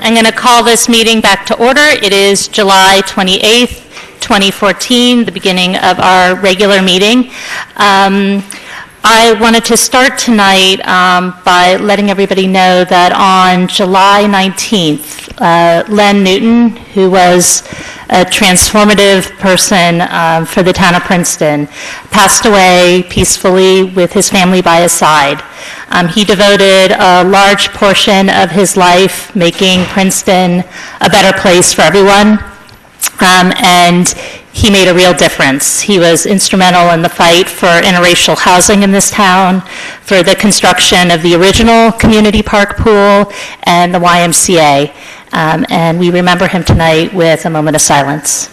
I'm going to call this meeting back to order. It is July 28th, 2014, the beginning of our regular meeting. I wanted to start tonight by letting everybody know that on July 19th, Len Newton, who was a transformative person for the town of Princeton, passed away peacefully with his family by his side. He devoted a large portion of his life making Princeton a better place for everyone, and he made a real difference. He was instrumental in the fight for interracial housing in this town, for the construction of the original community park pool and the YMCA. And we remember him tonight with a moment of silence.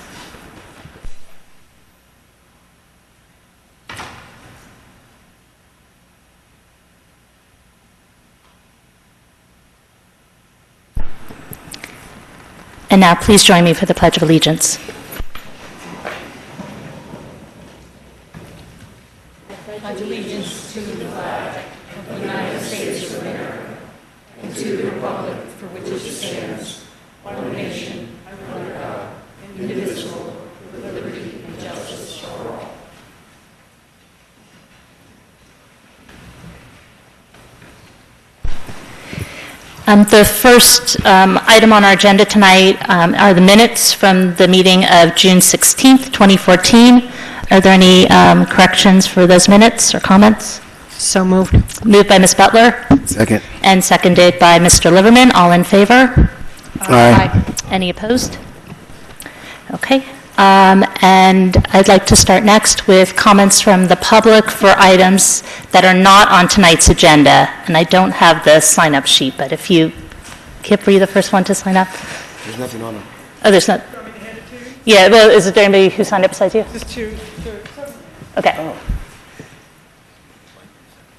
And now please join me for the Pledge of Allegiance. Pledge allegiance to the flag of the United States of America and to the republic for which it stands, one nation, under God, indivisible, with liberty and justice for all. The first item on our agenda tonight are the minutes from the meeting of June 16th, 2014. Are there any corrections for those minutes or comments? So moved. Moved by Ms. Butler. Second. And seconded by Mr. Liverman. All in favor? Aye. Any opposed? Okay. And I'd like to start next with comments from the public for items that are not on tonight's agenda. And I don't have the sign-up sheet, but if you, Kip, were you the first one to sign up? There's nothing on them. Oh, there's not. Do you want me to hand it to you? Yeah, well, is there anybody who signed up besides you? Just two. Okay. Oh.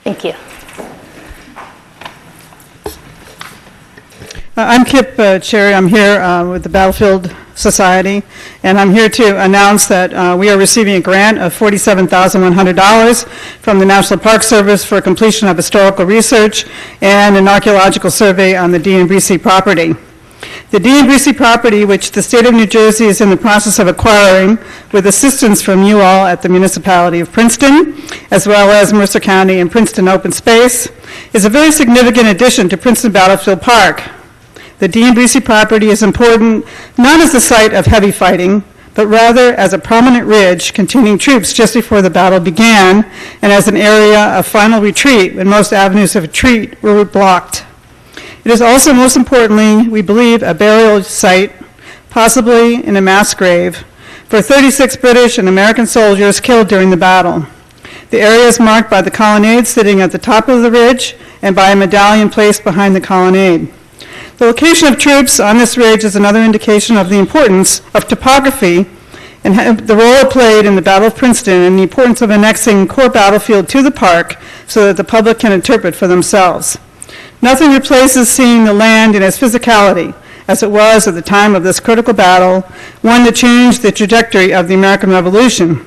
Thank you. I'm Kip Cherry. I'm here with the Battlefield Society, and I'm here to announce that we are receiving a grant of $47,100 from the National Park Service for completion of historical research and an archaeological survey on the D&BC property. The D&BC property, which the state of New Jersey is in the process of acquiring with assistance from you all at the municipality of Princeton, as well as Mercer County and Princeton Open Space, is a very significant addition to Princeton Battlefield Park. The D&BC property is important not as the site of heavy fighting, but rather as a prominent ridge containing troops just before the battle began and as an area of final retreat when most avenues of retreat were blocked. It is also, most importantly, we believe, a burial site, possibly in a mass grave, for 36 British and American soldiers killed during the battle. The area is marked by the colonnade sitting at the top of the ridge and by a medallion placed behind the colonnade. The location of troops on this ridge is another indication of the importance of topography and the role it played in the Battle of Princeton and the importance of annexing core battlefield to the park so that the public can interpret for themselves. Nothing replaces seeing the land in its physicality, as it was at the time of this critical battle, one that changed the trajectory of the American Revolution.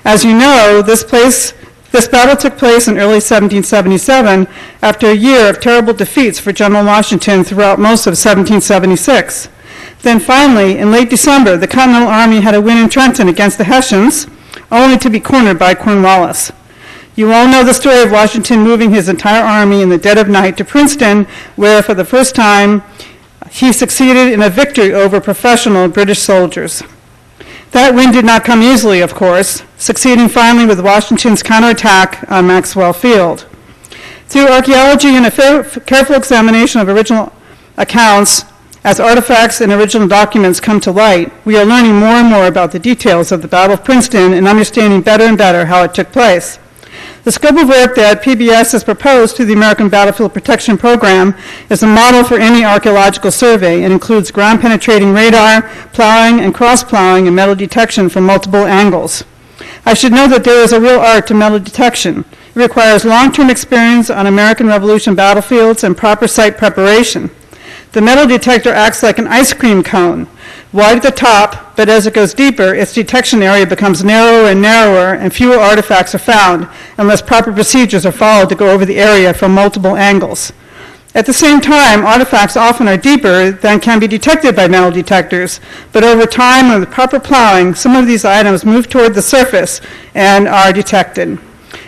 As you know, this battle took place in early 1777 after a year of terrible defeats for General Washington throughout most of 1776. Then finally, in late December, the Continental Army had a win in Trenton against the Hessians, only to be cornered by Cornwallis. You all know the story of Washington moving his entire army in the dead of night to Princeton, where for the first time he succeeded in a victory over professional British soldiers. That win did not come easily, of course, succeeding finally with Washington's counterattack on Maxwell Field. Through archaeology and a careful examination of original accounts, as artifacts and original documents come to light, we are learning more and more about the details of the Battle of Princeton and understanding better and better how it took place. The scope of work that PBS has proposed to the American Battlefield Protection Program is a model for any archaeological survey and includes ground-penetrating radar, plowing and cross-plowing, and metal detection from multiple angles. I should note that there is a real art to metal detection. It requires long-term experience on American Revolution battlefields and proper site preparation. The metal detector acts like an ice cream cone, wide at the top, but as it goes deeper, its detection area becomes narrower and narrower, and fewer artifacts are found unless proper procedures are followed to go over the area from multiple angles. At the same time, artifacts often are deeper than can be detected by metal detectors, but over time and with proper plowing, some of these items move toward the surface and are detected.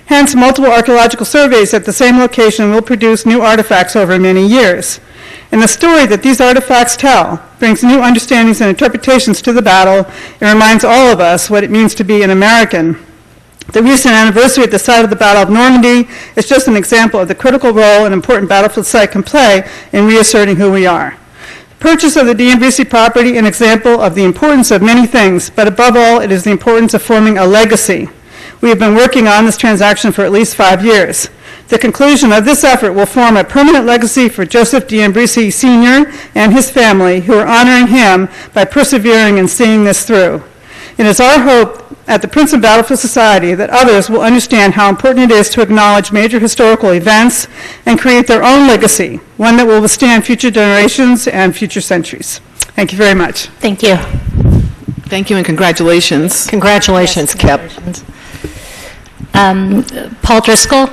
Hence, multiple archaeological surveys at the same location will produce new artifacts over many years. And the story that these artifacts tell brings new understandings and interpretations to the battle and reminds all of us what it means to be an American. The recent anniversary at the site of the Battle of Normandy is just an example of the critical role an important battlefield site can play in reasserting who we are. The purchase of the DMVC property, an example of the importance of many things, but above all, it is the importance of forming a legacy. We have been working on this transaction for at least 5 years. The conclusion of this effort will form a permanent legacy for Joseph D'Ambrisi Sr. and his family, who are honoring him by persevering and seeing this through. It is our hope at the Princeton Battlefield Society that others will understand how important it is to acknowledge major historical events and create their own legacy, one that will withstand future generations and future centuries. Thank you very much. Thank you. Thank you and congratulations. Congratulations, Kip. Paul Driscoll.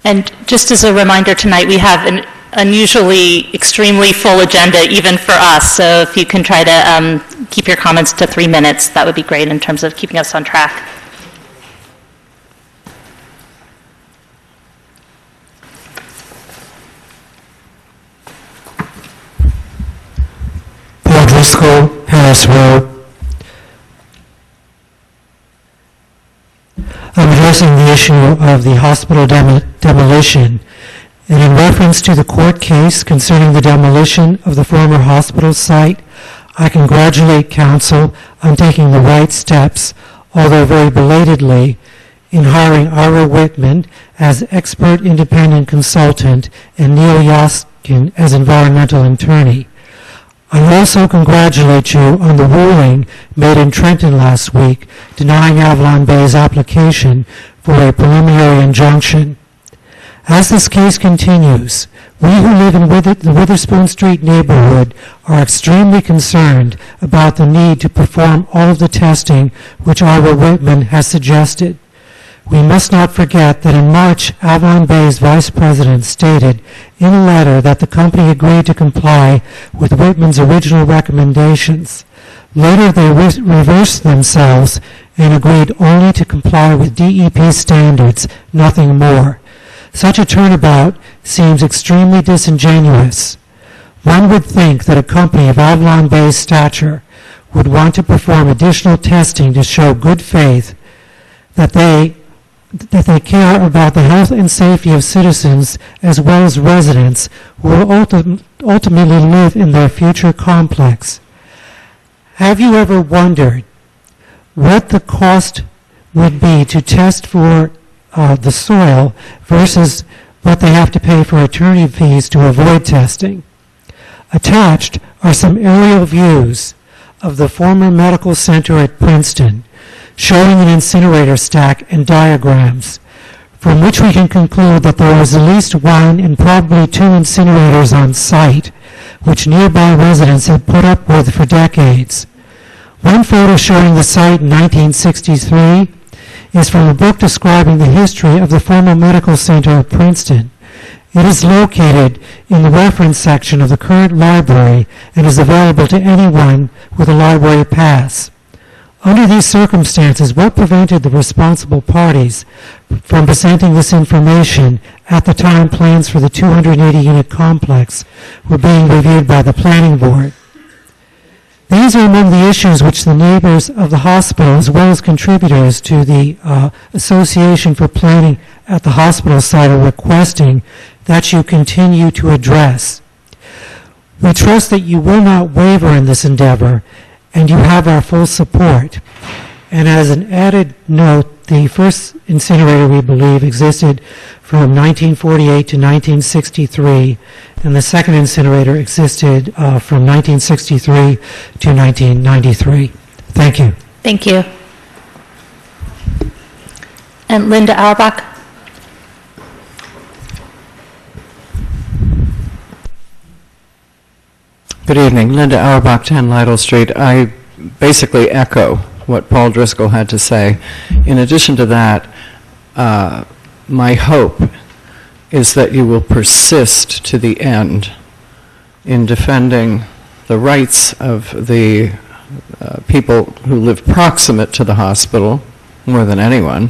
And just as a reminder tonight, we have an unusually extremely full agenda even for us, so if you can try to keep your comments to 3 minutes, that would be great in terms of keeping us on track. Paul Driscoll, Harris Road. I'm addressing the issue of the hospital demolition, and in reference to the court case concerning the demolition of the former hospital site, I congratulate counsel on taking the right steps, although very belatedly, in hiring Ira Whitman as expert independent consultant and Neil Yaskin as environmental attorney. I also congratulate you on the ruling made in Trenton last week denying Avalon Bay's application for a preliminary injunction. As this case continues, we who live in the Witherspoon Street neighborhood are extremely concerned about the need to perform all of the testing which Ira Whitman has suggested. We must not forget that in March, Avalon Bay's vice president stated in a letter that the company agreed to comply with Whitman's original recommendations. Later, they reversed themselves and agreed only to comply with DEP standards, nothing more. Such a turnabout seems extremely disingenuous. One would think that a company of Avalon Bay's stature would want to perform additional testing to show good faith that they care about the health and safety of citizens as well as residents who will ultimately live in their future complex. Have you ever wondered what the cost would be to test for the soil versus what they have to pay for attorney fees to avoid testing? Attached are some aerial views of the former medical center at Princeton, showing an incinerator stack and diagrams, from which we can conclude that there was at least one and probably 2 incinerators on site, which nearby residents had put up with for decades. One photo showing the site in 1963 is from a book describing the history of the former medical center at Princeton. It is located in the reference section of the current library and is available to anyone with a library pass. Under these circumstances, what prevented the responsible parties from presenting this information at the time plans for the 280-unit complex were being reviewed by the planning board? These are among the issues which the neighbors of the hospital, as well as contributors to the Association for Planning at the hospital site, are requesting that you continue to address. We trust that you will not waver in this endeavor, and you have our full support. And as an added note, the first incinerator, we believe, existed from 1948 to 1963, and the second incinerator existed from 1963 to 1993. Thank you. Thank you. And Linda Auerbach. Good evening. Linda Auerbach, 10 Lytle Street. I basically echo what Paul Driscoll had to say. In addition to that, my hope is that you will persist to the end in defending the rights of the people who live proximate to the hospital, more than anyone,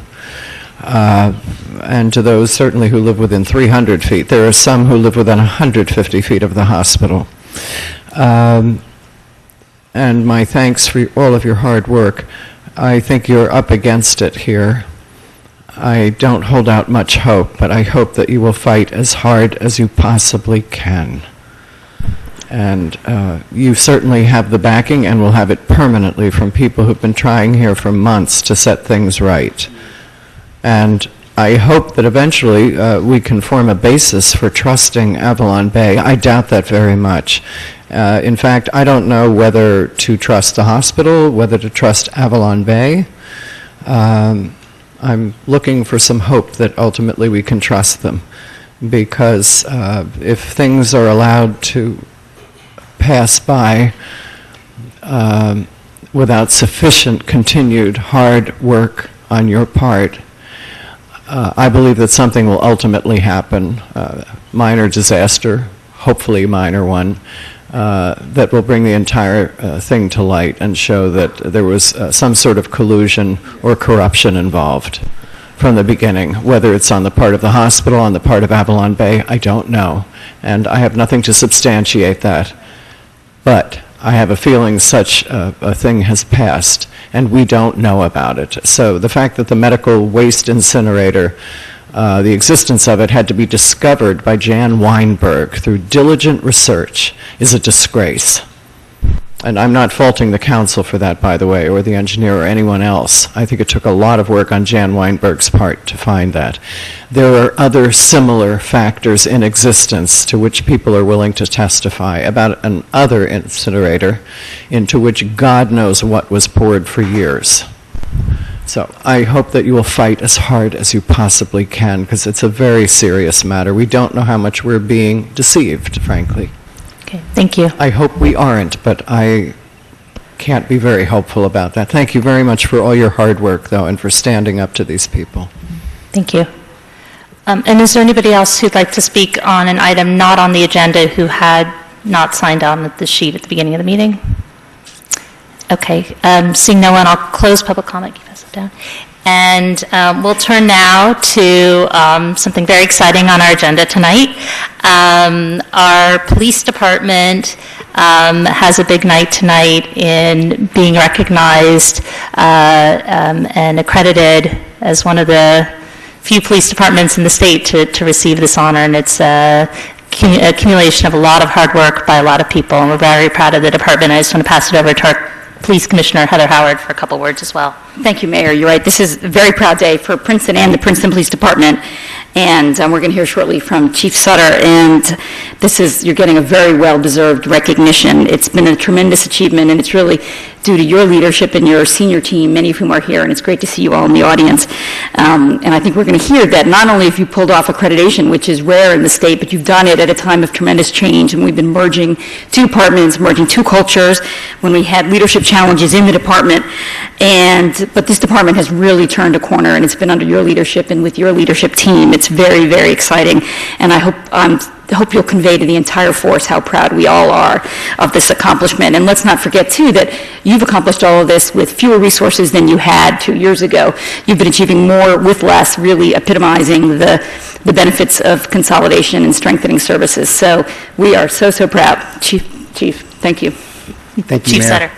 and to those certainly who live within 300 feet. There are some who live within 150 feet of the hospital. And my thanks for all of your hard work. I think you're up against it here. I don't hold out much hope, but I hope that you will fight as hard as you possibly can. And you certainly have the backing and will have it permanently from people who've been trying here for months to set things right. And I hope that eventually we can form a basis for trusting Avalon Bay. I doubt that very much. In fact, I don't know whether to trust the hospital, whether to trust Avalon Bay. I'm looking for some hope that ultimately we can trust them, because if things are allowed to pass by without sufficient continued hard work on your part, I believe that something will ultimately happen, minor disaster, hopefully minor one, that will bring the entire thing to light and show that there was some sort of collusion or corruption involved from the beginning. Whether it's on the part of the hospital, on the part of Avalon Bay, I don't know. And I have nothing to substantiate that. But I have a feeling such a thing has passed, and we don't know about it. So the fact that the medical waste incinerator, the existence of it had to be discovered by Jan Weinberg through diligent research is a disgrace. And I'm not faulting the council for that, by the way, or the engineer or anyone else. I think it took a lot of work on Jan Weinberg's part to find that. There are other similar factors in existence to which people are willing to testify about another incinerator into which God knows what was poured for years. So I hope that you will fight as hard as you possibly can, because it's a very serious matter. We don't know how much we're being deceived, frankly. Okay, thank you. I hope we aren't, but I can't be very hopeful about that. Thank you very much for all your hard work, though, and for standing up to these people. Thank you. And is there anybody else who'd like to speak on an item not on the agenda who had not signed on the sheet at the beginning of the meeting? Okay, seeing no one, I'll close public comment. Keep us down. And we'll turn now to something very exciting on our agenda tonight. Our police department has a big night tonight in being recognized and accredited as one of the few police departments in the state to receive this honor. And it's a accumulation of a lot of hard work by a lot of people, and we're very proud of the department. I just want to pass it over to our Police Commissioner Heather Howard for a couple words as well. Thank you, Mayor. You're right. This is a very proud day for Princeton and the Princeton Police Department. And we're going to hear shortly from Chief Sutter. And you're getting a very well-deserved recognition. It's been a tremendous achievement, and it's really due to your leadership and your senior team, many of whom are here, and it's great to see you all in the audience. And I think we're going to hear that not only have you pulled off accreditation, which is rare in the state, but you've done it at a time of tremendous change, and we've been merging two departments, merging two cultures, when we had leadership challenges in the department. But this department has really turned a corner, and it's been under your leadership and with your leadership team. It's very, very exciting, and I hope you'll convey to the entire force how proud we all are of this accomplishment. And let's not forget, too, that you've accomplished all of this with fewer resources than you had 2 years ago. You've been achieving more with less, really epitomizing the benefits of consolidation and strengthening services. So we are so, so proud. Chief, thank you. Thank you, Chief Mayor. Sutter.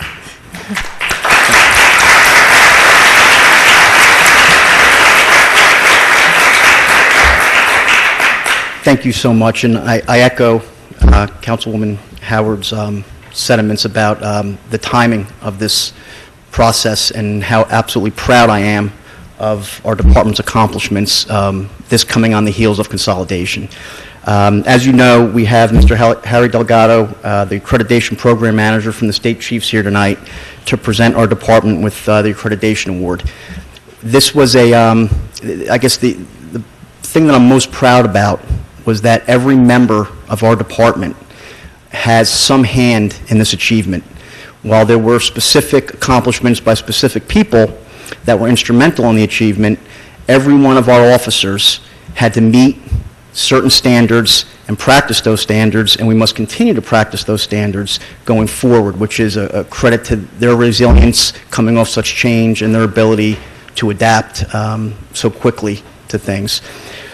Thank you so much, and I echo Councilwoman Howard's sentiments about the timing of this process and how absolutely proud I am of our department's accomplishments, this coming on the heels of consolidation. As you know, we have Mr. Harry Delgado, the accreditation program manager from the state chiefs here tonight to present our department with the accreditation award. This was I guess the thing that I'm most proud about was that every member of our department has some hand in this achievement. While there were specific accomplishments by specific people that were instrumental in the achievement, every one of our officers had to meet certain standards and practice those standards, and we must continue to practice those standards going forward, which is a credit to their resilience coming off such change and their ability to adapt so quickly to things.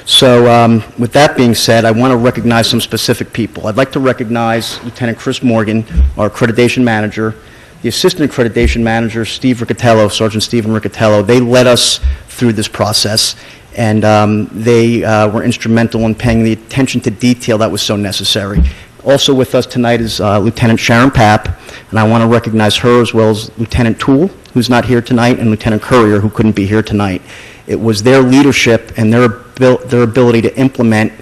So with that being said, I want to recognize some specific people. I'd like to recognize Lieutenant Chris Morgan, our accreditation manager, the assistant accreditation manager, Steve Riccatello, Sergeant Stephen Riccatello. They led us through this process, and they were instrumental in paying the attention to detail that was so necessary. Also with us tonight is Lieutenant Sharon Papp, and I want to recognize her as well as Lieutenant Toole, who's not here tonight, and Lieutenant Courier, who couldn't be here tonight. It was their leadership and their ability to implement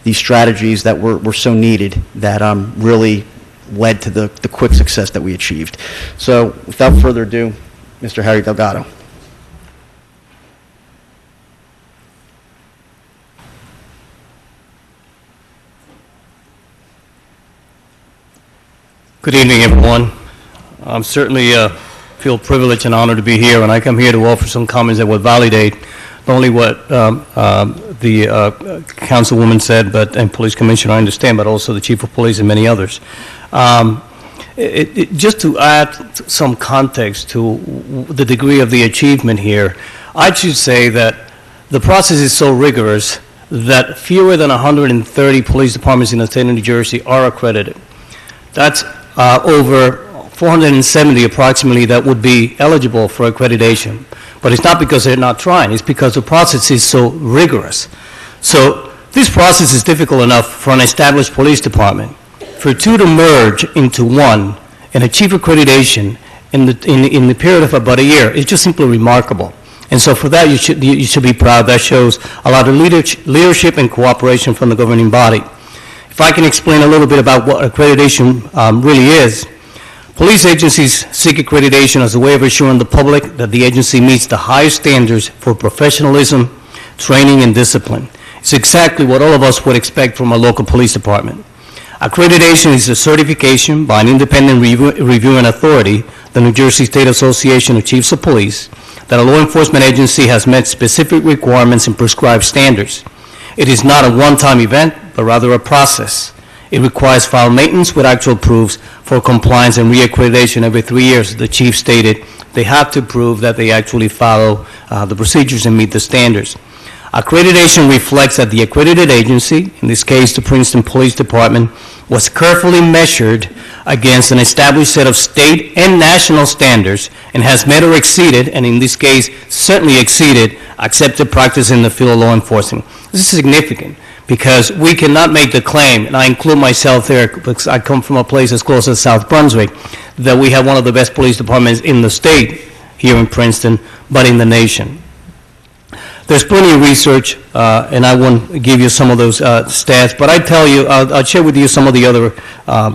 these strategies that were so needed that really led to the quick success that we achieved. So without further ado, Mr. Harry Delgado. Good evening, everyone. I'm certainly feel privileged and honored to be here, and I come here to offer some comments that will validate not only what the councilwoman said, and police commissioner, I understand, but also the chief of police and many others. Just to add some context to the degree of the achievement here, I should say that the process is so rigorous that fewer than 130 police departments in the state of New Jersey are accredited. That's over 470 approximately that would be eligible for accreditation. But it's not because they're not trying, it's because the process is so rigorous. So this process is difficult enough for an established police department. For two to merge into one and achieve accreditation in the period of about a year is just simply remarkable. And so for that you should be proud. That shows a lot of leadership and cooperation from the governing body. If I can explain a little bit about what accreditation really is, police agencies seek accreditation as a way of assuring the public that the agency meets the highest standards for professionalism, training, and discipline. It's exactly what all of us would expect from a local police department. Accreditation is a certification by an independent reviewing authority, the New Jersey State Association of Chiefs of Police, that a law enforcement agency has met specific requirements and prescribed standards. It is not a one-time event, but rather a process. It requires file maintenance with actual proofs for compliance and reaccreditation every 3 years. The chief stated they have to prove that they actually follow the procedures and meet the standards. Accreditation reflects that the accredited agency, in this case the Princeton Police Department, was carefully measured against an established set of state and national standards and has met or exceeded, and in this case certainly exceeded, accepted practice in the field of law enforcement. This is significant because we cannot make the claim, and I include myself there because I come from a place as close as South Brunswick, that we have one of the best police departments in the state here in Princeton, but in the nation. There's plenty of research, and I won't give you some of those stats, but I'll share with you some of the other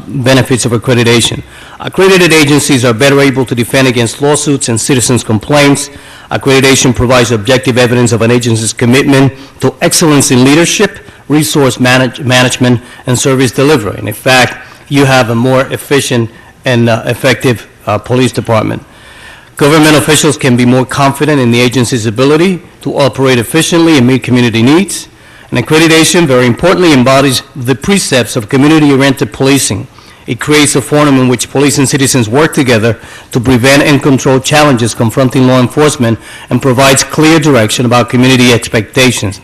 benefits of accreditation. Accredited agencies are better able to defend against lawsuits and citizens' complaints. Accreditation provides objective evidence of an agency's commitment to excellence in leadership, resource management, and service delivery. And in fact, you have a more efficient and effective police department. Government officials can be more confident in the agency's ability to operate efficiently and meet community needs. And accreditation, very importantly, embodies the precepts of community-oriented policing. It creates a forum in which police and citizens work together to prevent and control challenges confronting law enforcement and provides clear direction about community expectations.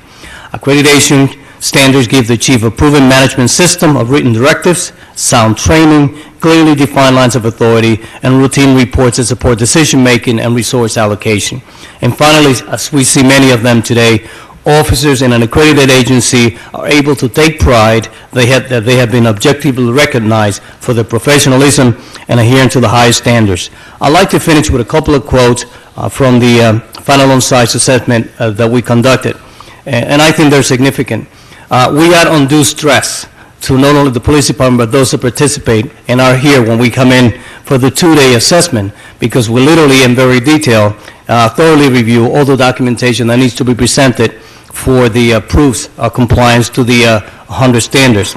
Accreditation standards give the chief a proven management system of written directives, sound training, clearly defined lines of authority, and routine reports that support decision-making and resource allocation. And finally, as we see many of them today, officers in an accredited agency are able to take pride that they have been objectively recognized for their professionalism and adhering to the highest standards. I'd like to finish with a couple of quotes from the final on-site assessment that we conducted, and I think they're significant. We add undue stress to not only the police department, but those that participate and are here when we come in for the two-day assessment, because we literally, in very detail, thoroughly review all the documentation that needs to be presented for the proofs of compliance to the 100 standards.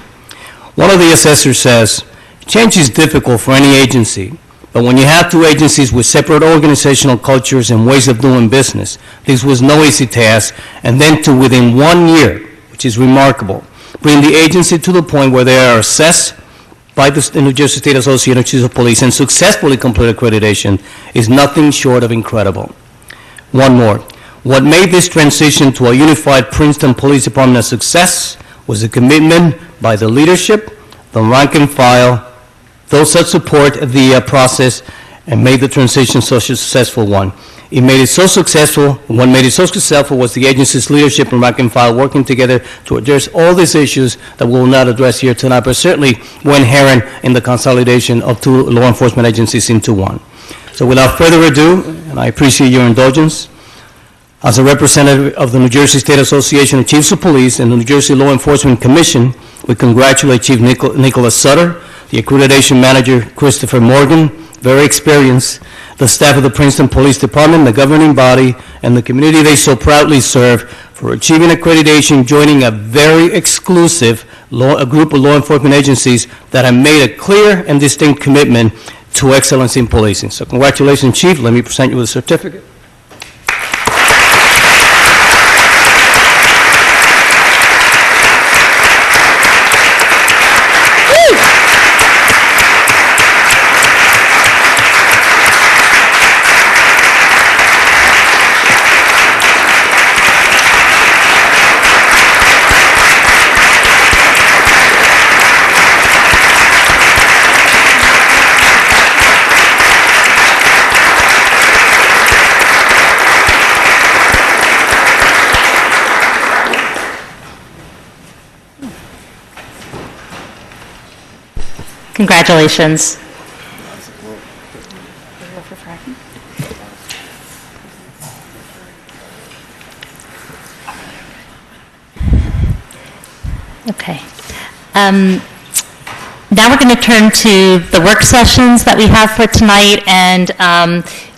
One of the assessors says, change is difficult for any agency, But when you have two agencies with separate organizational cultures and ways of doing business, this was no easy task. And then to within 1 year, which is remarkable, bring the agency to the point where they are assessed by the New Jersey State Association of Chiefs of Police and successfully complete accreditation is nothing short of incredible. One more. What made this transition to a unified Princeton Police Department a success was the commitment by the leadership, the rank and file, those that support the process, and made the transition such a successful one. It made it so successful, and what made it so successful was the agency's leadership and rank and file working together to address all these issues that we will not address here tonight, but certainly were inherent in the consolidation of two law enforcement agencies into one. So without further ado, and I appreciate your indulgence, as a representative of the New Jersey State Association of Chiefs of Police and the New Jersey Law Enforcement Commission, we congratulate Chief Nicholas Sutter, the accreditation manager, Christopher Morgan, very experienced, the staff of the Princeton Police Department, the governing body, and the community they so proudly serve for achieving accreditation, joining a very exclusive a group of law enforcement agencies that have made a clear and distinct commitment to excellence in policing. So congratulations, Chief. Let me present you with a certificate. Congratulations. Okay. Now we're going to turn to the work sessions that we have for tonight, and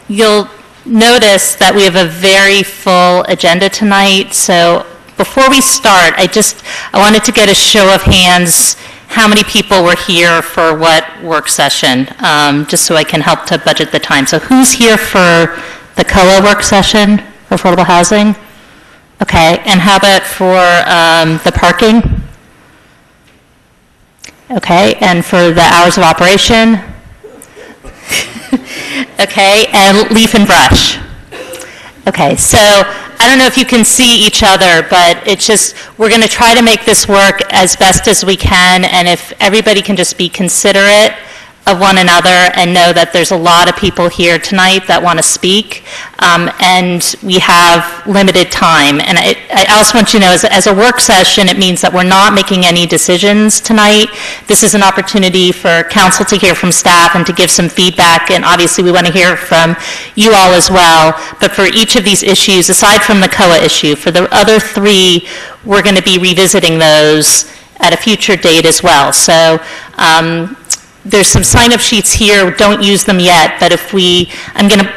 you'll notice that we have a very full agenda tonight. So before we start, I wanted to get a show of hands. How many people were here for what work session, just so I can help to budget the time. So who's here for the COA work session for affordable housing? Okay, and how about for the parking? Okay, and for the hours of operation? Okay, and leaf and brush? Okay, so I don't know if you can see each other, but it's just, we're going to try to make this work as best as we can, and if everybody can just be considerate of one another and know that there's a lot of people here tonight that want to speak, and we have limited time. And I also want you to know, as a work session, it means that we're not making any decisions tonight. This is an opportunity for council to hear from staff and to give some feedback, and obviously we want to hear from you all as well. But for each of these issues, aside from the COA issue, for the other three, we're going to be revisiting those at a future date as well. So there's some sign-up sheets here. Don't use them yet, but I'm going to,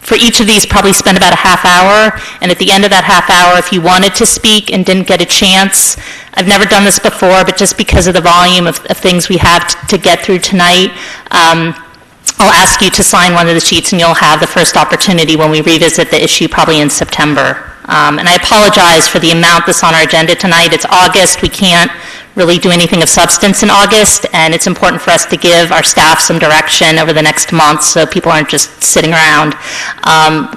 for each of these, probably spend about a half hour, and at the end of that half hour, if you wanted to speak and didn't get a chance, I've never done this before, but just because of the volume of things we have to get through tonight, I'll ask you to sign one of the sheets, and you'll have the first opportunity when we revisit the issue, probably in September. And I apologize for the amount that's on our agenda tonight. It's August. We can't really do anything of substance in August, and it's important for us to give our staff some direction over the next month so people aren't just sitting around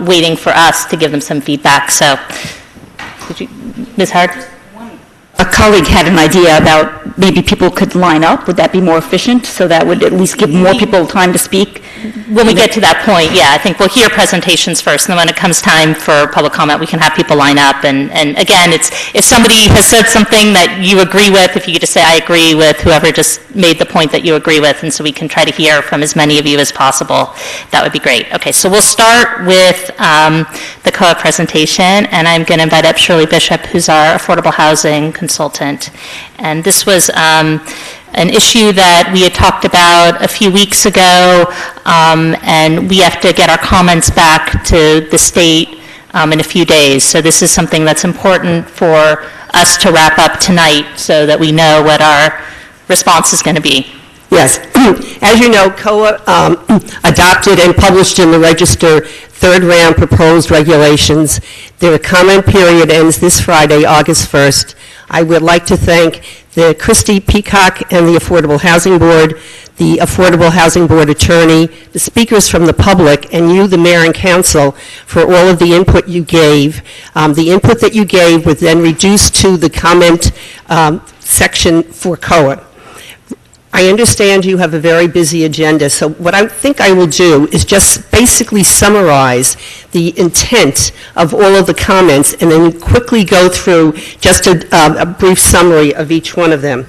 waiting for us to give them some feedback. So, Ms. Howard? A colleague had an idea about maybe people could line up. Would that be more efficient? So that would at least give more people time to speak? When we get to that point, yeah, I think we'll hear presentations first, and then when it comes time for public comment, we can have people line up. And again, it's if somebody has said something that you agree with, if you could just say, I agree with whoever just made the point that you agree with, and so we can try to hear from as many of you as possible, that would be great. Okay, so we'll start with the COA presentation, and I'm going to invite up Shirley Bishop, who's our affordable housing consultant. And this was an issue that we had talked about a few weeks ago, and we have to get our comments back to the state in a few days. So this is something that's important for us to wrap up tonight so that we know what our response is going to be. Yes. As you know, COA adopted and published in the Register third-round proposed regulations. Their comment period ends this Friday, August 1st. I would like to thank the Christy Peacock and the Affordable Housing Board, the Affordable Housing Board attorney, the speakers from the public, and you, the mayor and council, for all of the input you gave. The input that you gave was then reduced to the comment section for COA. I understand you have a very busy agenda, so what I think I will do is just basically summarize the intent of all of the comments and then quickly go through just a brief summary of each one of them.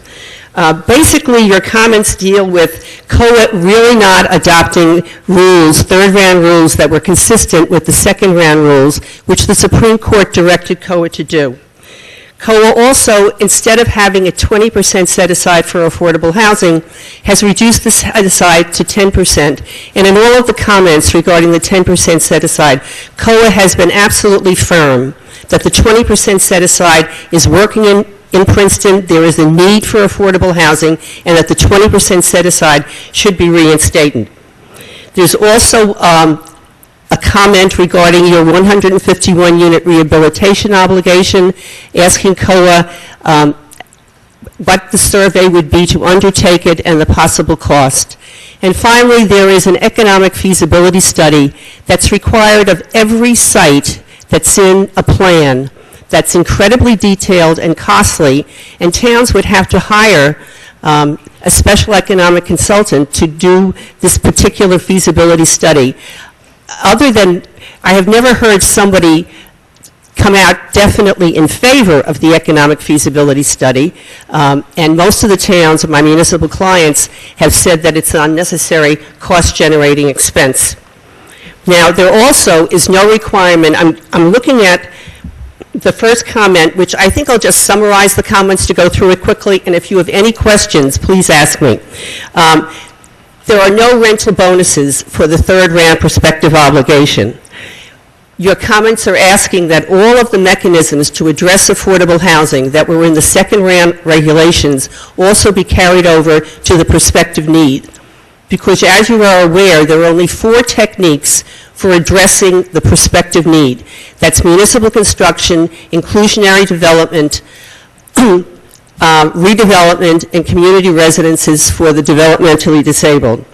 Basically, your comments deal with COA really not adopting rules, third-round rules, that were consistent with the second-round rules, which the Supreme Court directed COA to do. COA also, instead of having a 20% set-aside for affordable housing, has reduced the set-aside to 10%. And in all of the comments regarding the 10% set-aside, COA has been absolutely firm that the 20% set-aside is working in Princeton, there is a need for affordable housing, and that the 20% set-aside should be reinstated. There's also a comment regarding your 151-unit rehabilitation obligation, asking COA what the survey would be to undertake it and the possible cost. And finally, there is an economic feasibility study that's required of every site that's in a plan that's incredibly detailed and costly, and towns would have to hire a special economic consultant to do this particular feasibility study. Other than, I have never heard somebody come out definitely in favor of the economic feasibility study, and most of the towns of my municipal clients have said that it's an unnecessary cost-generating expense. Now, there also is no requirement, I'm looking at the first comment, which I think I'll just summarize the comments to go through it quickly, and if you have any questions, please ask me. There are no rental bonuses for the third-round prospective obligation. Your comments are asking that all of the mechanisms to address affordable housing that were in the second-round regulations also be carried over to the prospective need. Because as you are aware, there are only 4 techniques for addressing the prospective need. That's municipal construction, inclusionary development, redevelopment, and community residences for the developmentally disabled.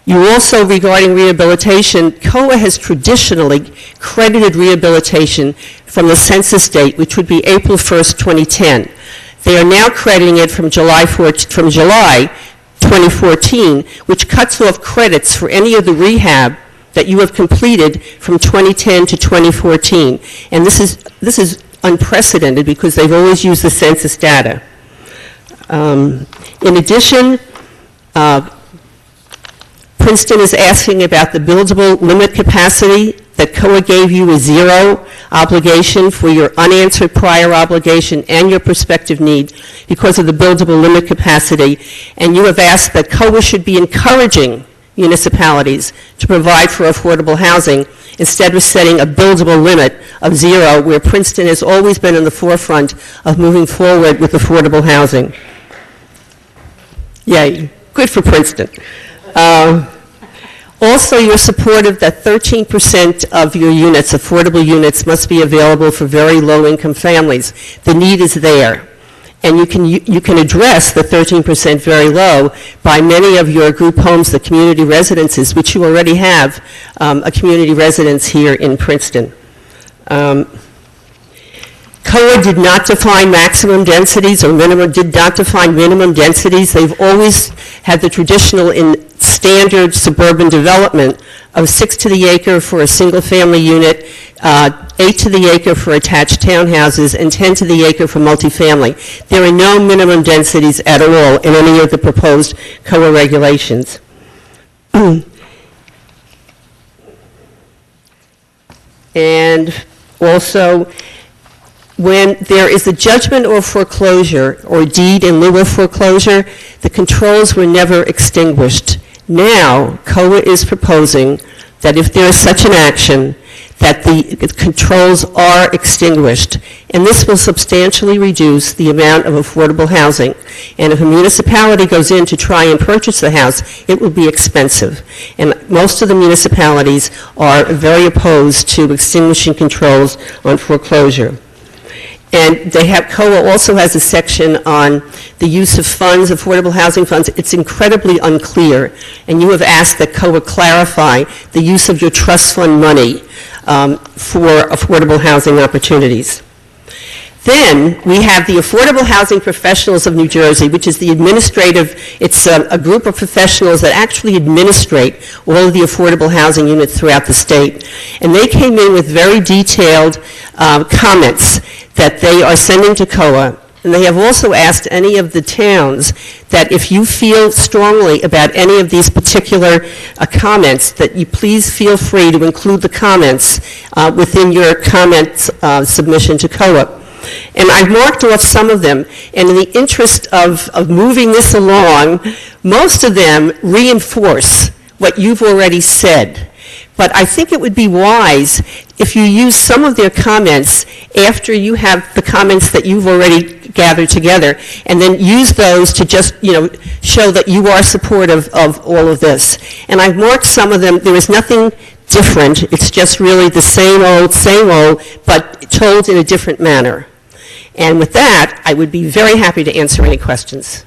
You also, regarding rehabilitation, COA has traditionally credited rehabilitation from the census date, which would be April 1st, 2010. They are now crediting it from July 2014, which cuts off credits for any of the rehab that you have completed from 2010 to 2014. And this is unprecedented because they've always used the census data. In addition, Princeton is asking about the buildable limit capacity that COA gave you a 0 obligation for your unanswered prior obligation and your prospective need because of the buildable limit capacity. And you have asked that COA should be encouraging municipalities to provide for affordable housing instead of setting a buildable limit of 0, where Princeton has always been in the forefront of moving forward with affordable housing. Yay, good for Princeton. Also, you're supportive that 13% of your units, affordable units, must be available for very low-income families. The need is there. And you can address the 13% very low by many of your group homes, the community residences, which you already have a community residence here in Princeton. COA did not define maximum densities or did not define minimum densities. They've always had the traditional in standard suburban development of 6 to the acre for a single-family unit, 8 to the acre for attached townhouses, and 10 to the acre for multifamily. There are no minimum densities at all in any of the proposed COA regulations. And also, when there is a judgment or foreclosure or deed in lieu of foreclosure, the controls were never extinguished. Now, COA is proposing that if there is such an action, that the controls are extinguished, and this will substantially reduce the amount of affordable housing. And if a municipality goes in to try and purchase the house, it will be expensive. And most of the municipalities are very opposed to extinguishing controls on foreclosure. And COA also has a section on the use of funds, affordable housing funds. It's incredibly unclear, and you have asked that COA clarify the use of your trust fund money for affordable housing opportunities. Then we have the Affordable Housing Professionals of New Jersey, which is the it's a group of professionals that actually administrate all of the affordable housing units throughout the state. And they came in with very detailed comments that they are sending to COA. And they have also asked any of the towns that if you feel strongly about any of these particular comments, that you please feel free to include the comments within your comments submission to COA. And I've marked off some of them, and in the interest of moving this along, most of them reinforce what you've already said. But I think it would be wise if you use some of their comments after you have the comments that you've already gathered together, and then use those to just, show that you are supportive of all of this. And I've marked some of them. There is nothing different. It's just really the same old, but told in a different manner. And with that, I would be very happy to answer any questions.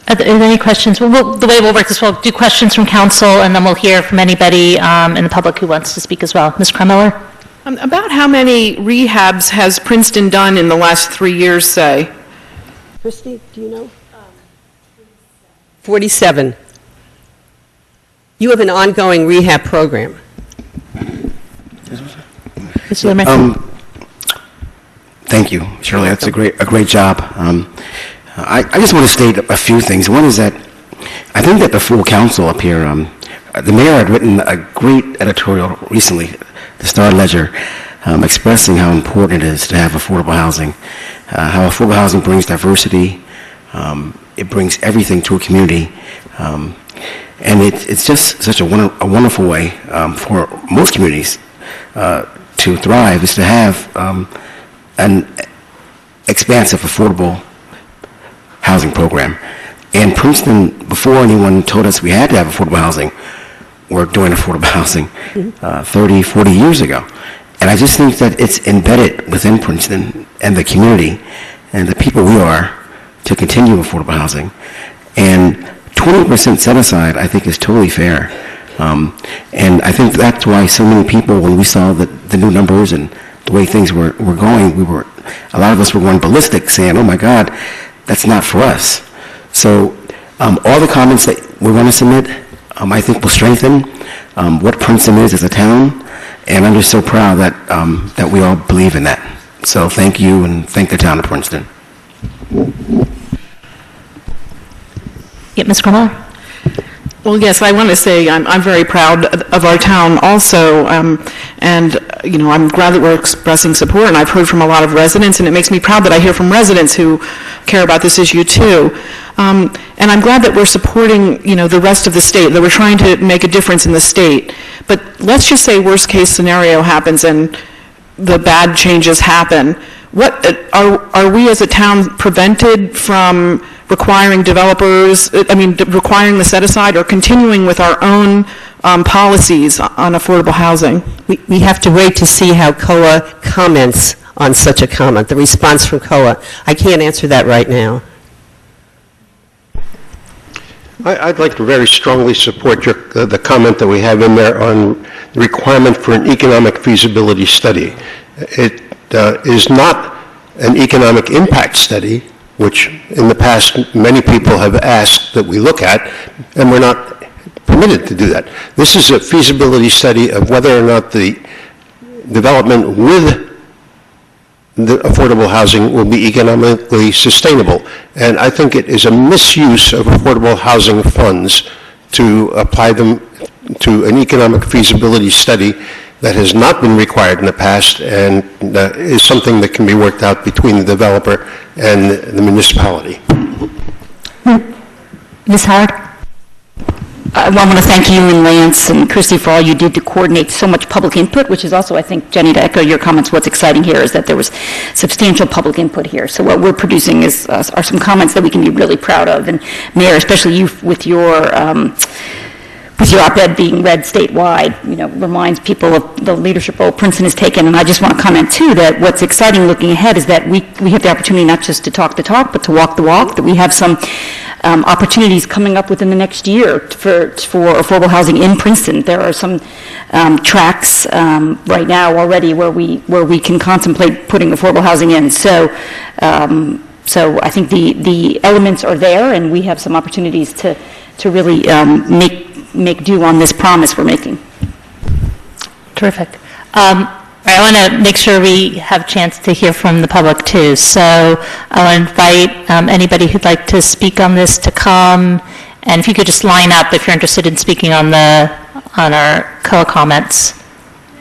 Are there any questions? Well, the way we'll work this, we'll do questions from council, and then we'll hear from anybody in the public who wants to speak as well. Ms. Krummeller? About how many rehabs has Princeton done in the last 3 years, say? Christy, do you know? 47. You have an ongoing rehab program. Mr. Limerick? Thank you, Shirley. That's a great job. I just want to state a few things. One is that I think that the full council up here, the mayor had written a great editorial recently, the Star-Ledger, expressing how important it is to have affordable housing, how affordable housing brings diversity, it brings everything to a community, and it's just such a wonderful way for most communities to thrive, is to have an expansive, affordable housing program. And Princeton, before anyone told us we had to have affordable housing, were doing affordable housing 30, 40 years ago. And I just think that it's embedded within Princeton and the community and the people we are to continue affordable housing. And 20% set aside, I think, is totally fair. And I think that's why so many people, when we saw the new numbers and the way things were going, a lot of us were going ballistic, saying, oh my God, that's not for us. So all the comments that we're going to submit, I think will strengthen what Princeton is as a town, and I'm just so proud that we all believe in that. So thank you, and thank the town of Princeton. Yeah, Ms. Krummeller? Well, yes, I want to say I'm very proud of our town also, and I'm glad that we're expressing support, and I've heard from a lot of residents, and it makes me proud that I hear from residents who care about this issue too. And I'm glad that we're supporting, the rest of the state, that we're trying to make a difference in the state. But let's just say worst case scenario happens and the bad changes happen. What are we as a town prevented from requiring requiring the set-aside, or continuing with our own policies on affordable housing? We have to wait to see how COA comments on such a comment, the response from COA. I can't answer that right now. I'd like to very strongly support the comment that we have in there on the requirement for an economic feasibility study. It is not an economic impact study, which in the past many people have asked that we look at, and we're not permitted to do that. This is a feasibility study of whether or not the development with the affordable housing will be economically sustainable. And I think it is a misuse of affordable housing funds to apply them to an economic feasibility study that has not been required in the past, and is something that can be worked out between the developer and the municipality. Ms. Howard? I want to thank you and Lance and Christy for all you did to coordinate so much public input, which is also, I think, Jenny, to echo your comments, what's exciting here is that there was substantial public input here. So what we're producing is are some comments that we can be really proud of. And Mayor, especially you with your op-ed being read statewide, reminds people of the leadership role Princeton has taken. And I just want to comment, too, that what's exciting looking ahead is that we have the opportunity not just to talk the talk, but to walk the walk, that we have some opportunities coming up within the next year for affordable housing in Princeton. There are some tracks right now already where we can contemplate putting affordable housing in. So I think the elements are there, and we have some opportunities to really make do on this promise we're making. Terrific. I want to make sure we have a chance to hear from the public too. So I'll invite anybody who'd like to speak on this to come. And if you could just line up if you're interested in speaking on our COA comments. Can I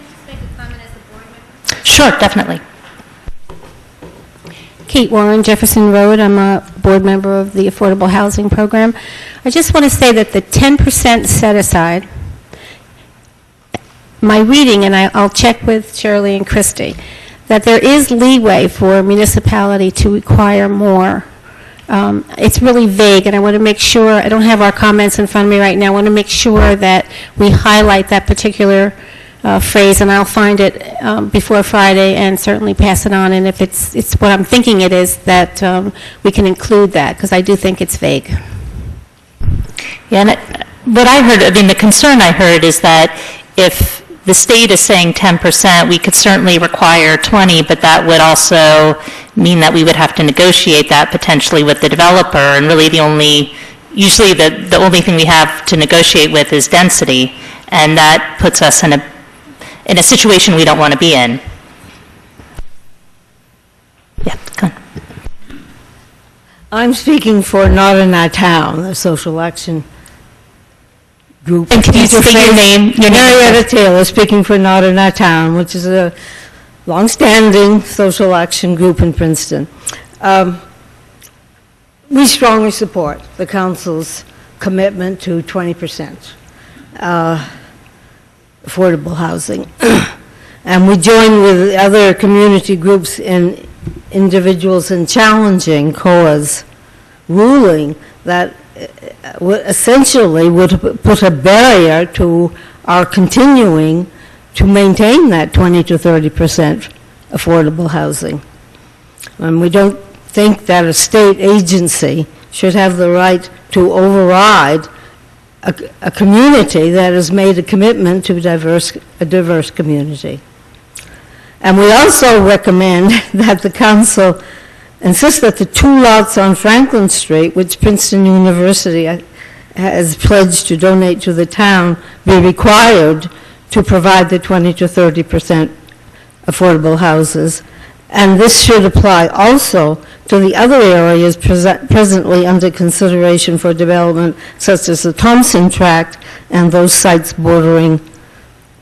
just make a comment as a board member? Sure, definitely. Kate Warren, Jefferson Road. I'm a board member of the Affordable Housing Program. I just want to say that the 10% set aside, my reading, and I'll check with Shirley and Christy, that there is leeway for a municipality to require more. It's really vague, and I want to make sure, I don't have our comments in front of me right now, I want to make sure that we highlight that particular phrase, and I'll find it before Friday and certainly pass it on, and if it's what I'm thinking it is, that we can include that, because I do think it's vague. Yeah, and what I heard, the concern I heard is that if the state is saying 10%, we could certainly require 20, but that would also mean that we would have to negotiate that potentially with the developer, and really usually the only thing we have to negotiate with is density, and that puts us in a situation we don't want to be in. Yeah, go on. I'm speaking for Not in Our Town, the social action group. And can you state your name? Marietta Taylor, speaking for Not in Our Town, which is a long-standing social action group in Princeton. We strongly support the council's commitment to 20% affordable housing. And we join with other community groups and individuals in challenging COA's ruling that essentially would put a barrier to our continuing to maintain that 20 to 30% affordable housing. And we don't think that a state agency should have the right to override a community that has made a commitment to a diverse community. And we also recommend that the council insist that the 2 lots on Franklin Street, which Princeton University has pledged to donate to the town, be required to provide the 20 to 30% affordable houses. And this should apply also to the other areas presently under consideration for development, such as the Thompson Tract and those sites bordering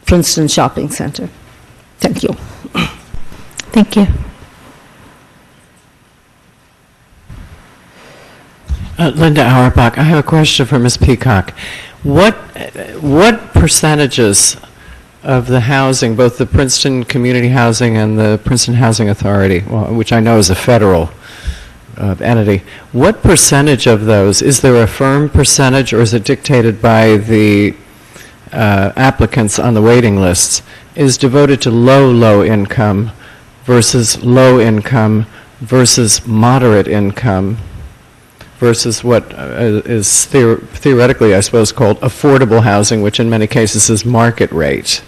Princeton Shopping Center. Thank you. Thank you. Linda Auerbach, I have a question for Ms. Peacock. What percentages of the housing, both the Princeton Community Housing and the Princeton Housing Authority, which I know is a federal entity, what percentage of those, is there a firm percentage, or is it dictated by the applicants on the waiting lists, is devoted to low income versus low income versus moderate income versus what is theoretically, I suppose, called affordable housing, which in many cases is market rate?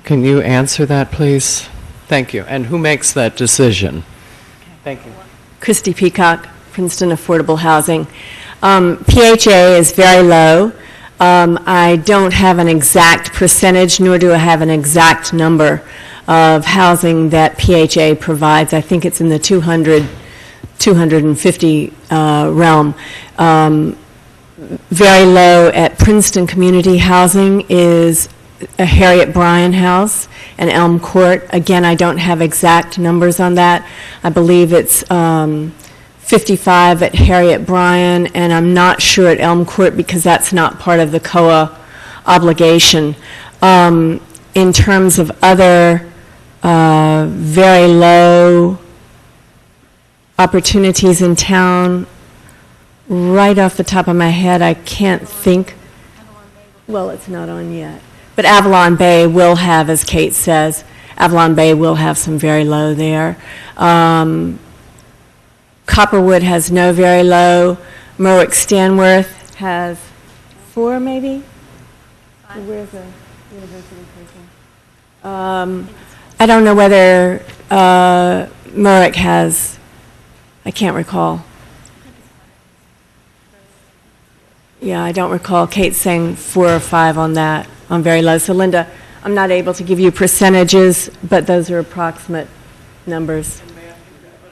Can you answer that, please? Thank you. And who makes that decision? Thank you. Christy Peacock, Princeton Affordable Housing. PHA is very low. I don't have an exact percentage, nor do I have an exact number of housing that PHA provides. I think it's in the 250 realm. Very low at Princeton Community Housing is a Harriet Bryan House and Elm Court. Again, I don't have exact numbers on that. I believe it's 50% 55 at Harriet Bryan, and I'm not sure at Elm Court because that's not part of the COA obligation. In terms of other very low opportunities in town, right off the top of my head, I can't think. Well, it's not on yet. But Avalon Bay will have, as Kate says, Avalon Bay will have some very low there. Copperwood has no very low. Merwick Stanworth has 4, maybe? Where's the university person? I don't know whether Merwick has, I can't recall. Yeah, I don't recall. Kate's saying 4 or 5 on that, on very low. So Linda, I'm not able to give you percentages, but those are approximate numbers.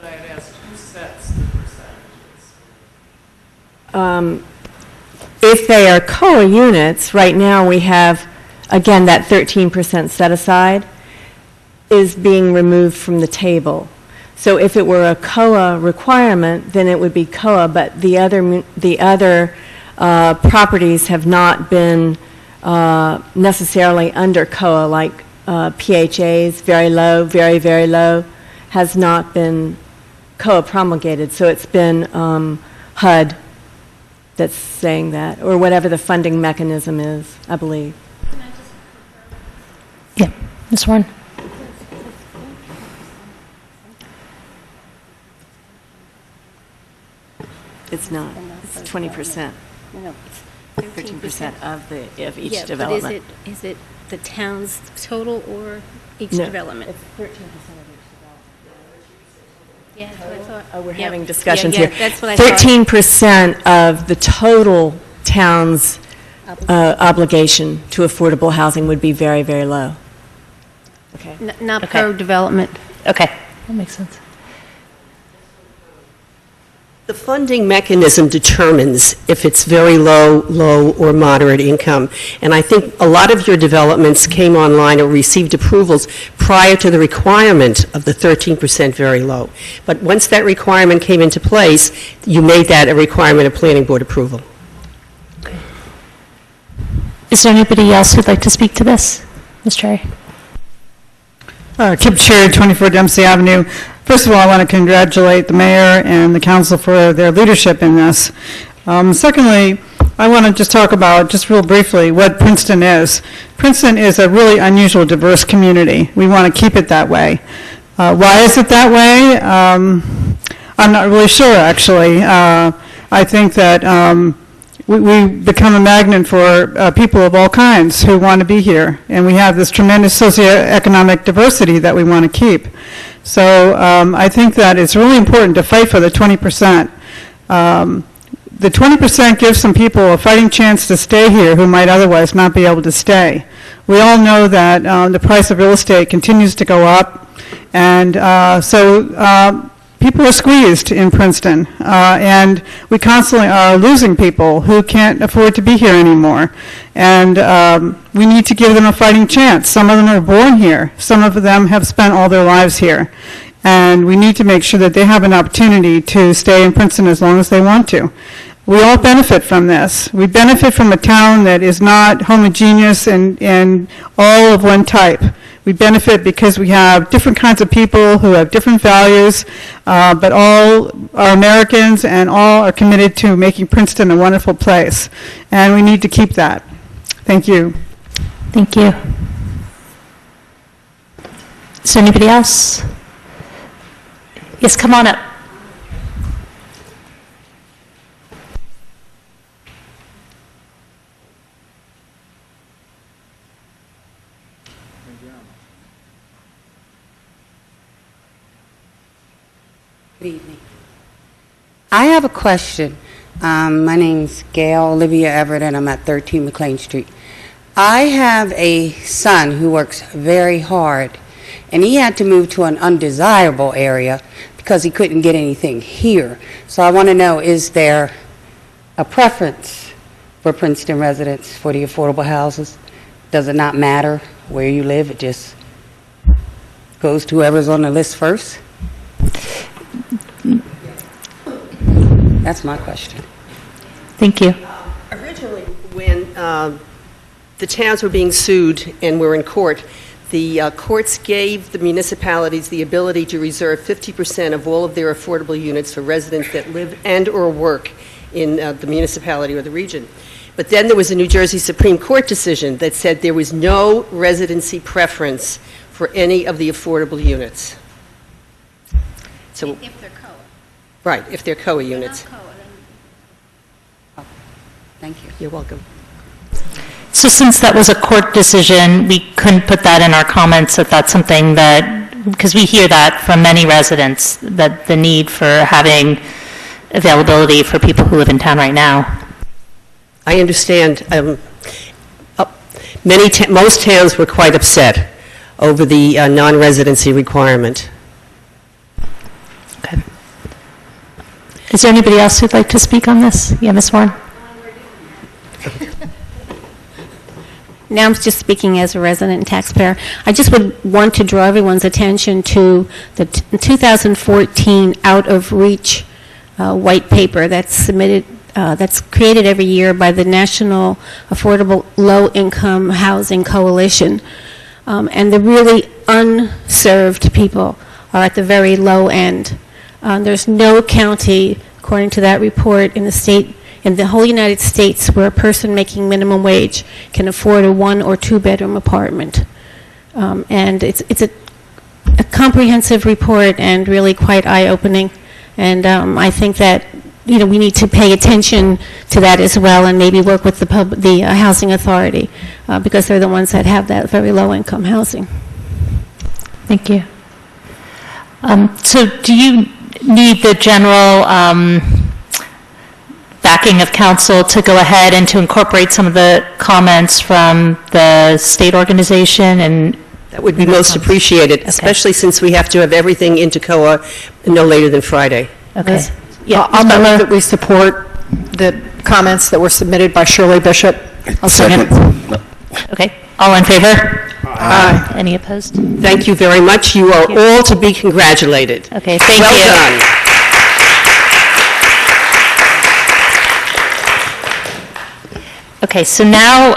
But I had asked who sets the percentages? If they are COA units, right now we have, again, that 13% set aside is being removed from the table. So if it were a COA requirement, then it would be COA, but the other properties have not been necessarily under COA, like PHA's very low, very, very low, has not been COA promulgated. So it's been HUD that's saying that, or whatever the funding mechanism is, I believe. Yeah, Ms. Warren. It's not. It's 20%. No, 13% of each yeah, development. But is it the town's total or each No, development? it's 13% of each development. Yeah, that's what I thought. Oh, we're Yeah, having discussions yeah, here. that's what I thought. 13% of the total town's obligation to affordable housing would be very, very low. Okay. Not per development. Okay, that makes sense. The funding mechanism determines if it's very low, low, or moderate income. And I think a lot of your developments came online or received approvals prior to the requirement of the 13% very low. But once that requirement came into place, you made that a requirement of planning board approval. Is there anybody else who'd like to speak to this? Ms. Cherry? Kip Cherry, 24 Dempsey Avenue. First of all, I want to congratulate the mayor and the council for their leadership in this. Secondly, I want to just talk about, just real briefly, what Princeton is. Princeton is a really unusual, diverse community. We want to keep it that way. Why is it that way? I'm not really sure, actually. I think that we become a magnet for people of all kinds who want to be here, and we have this tremendous socioeconomic diversity that we want to keep. So I think that it's really important to fight for the 20%. The 20% gives some people a fighting chance to stay here who might otherwise not be able to stay. We all know that the price of real estate continues to go up, and so people are squeezed in Princeton, and we constantly are losing people who can't afford to be here anymore. And we need to give them a fighting chance. Some of them are born here. Some of them have spent all their lives here. And we need to make sure that they have an opportunity to stay in Princeton as long as they want to. We all benefit from this. We benefit from a town that is not homogeneous and all of one type. We benefit because we have different kinds of people who have different values, but all are Americans and all are committed to making Princeton a wonderful place. And we need to keep that. Thank you. Thank you. Is there anybody else? Yes, come on up. Good evening. I have a question. My name's Gail Olivia Everett, and I'm at 13 McLean Street. I have a son who works very hard, and he had to move to an undesirable area because he couldn't get anything here. So I want to know, is there a preference for Princeton residents for the affordable houses? Does it not matter where you live? It just goes to whoever's on the list first? That's my question. Thank you. Originally, when the towns were being sued and were in court, the courts gave the municipalities the ability to reserve 50% of all of their affordable units for residents that live and or work in the municipality or the region. But then there was a New Jersey Supreme Court decision that said there was no residency preference for any of the affordable units. So, If they're COA. right, if they're COA units. Thank you. You're welcome. So since that was a court decision, we couldn't put that in our comments, that that's something that, because we hear that from many residents, that the need for having availability for people who live in town right now. I understand. Most towns were quite upset over the non-residency requirement. Okay. Is there anybody else who'd like to speak on this? Yeah, Ms. Warren? Now I'm just speaking as a resident and taxpayer. I just would want to draw everyone's attention to the 2014 Out of Reach white paper that's submitted, that's created every year by the National Affordable Low Income Housing Coalition. And the really unserved people are at the very low end. There's no county, according to that report, in the state, in the whole United States, where a person making minimum wage can afford a 1 or 2 bedroom apartment. And it's a comprehensive report and really quite eye-opening. And I think that, you know, we need to pay attention to that as well, and maybe work with the housing authority, because they're the ones that have that very low-income housing. Thank you. So do you need the general backing of council to go ahead and to incorporate some of the comments from the state organization? And that would be most appreciated, especially since we have to have everything into COA no later than Friday. Okay. Yeah, I'll move that we support the comments that were submitted by Shirley Bishop. I'll second. Okay. All in favor? Aye. Any opposed? Thank you very much. You are all to be congratulated. Okay, thank you. Well done. Okay, so now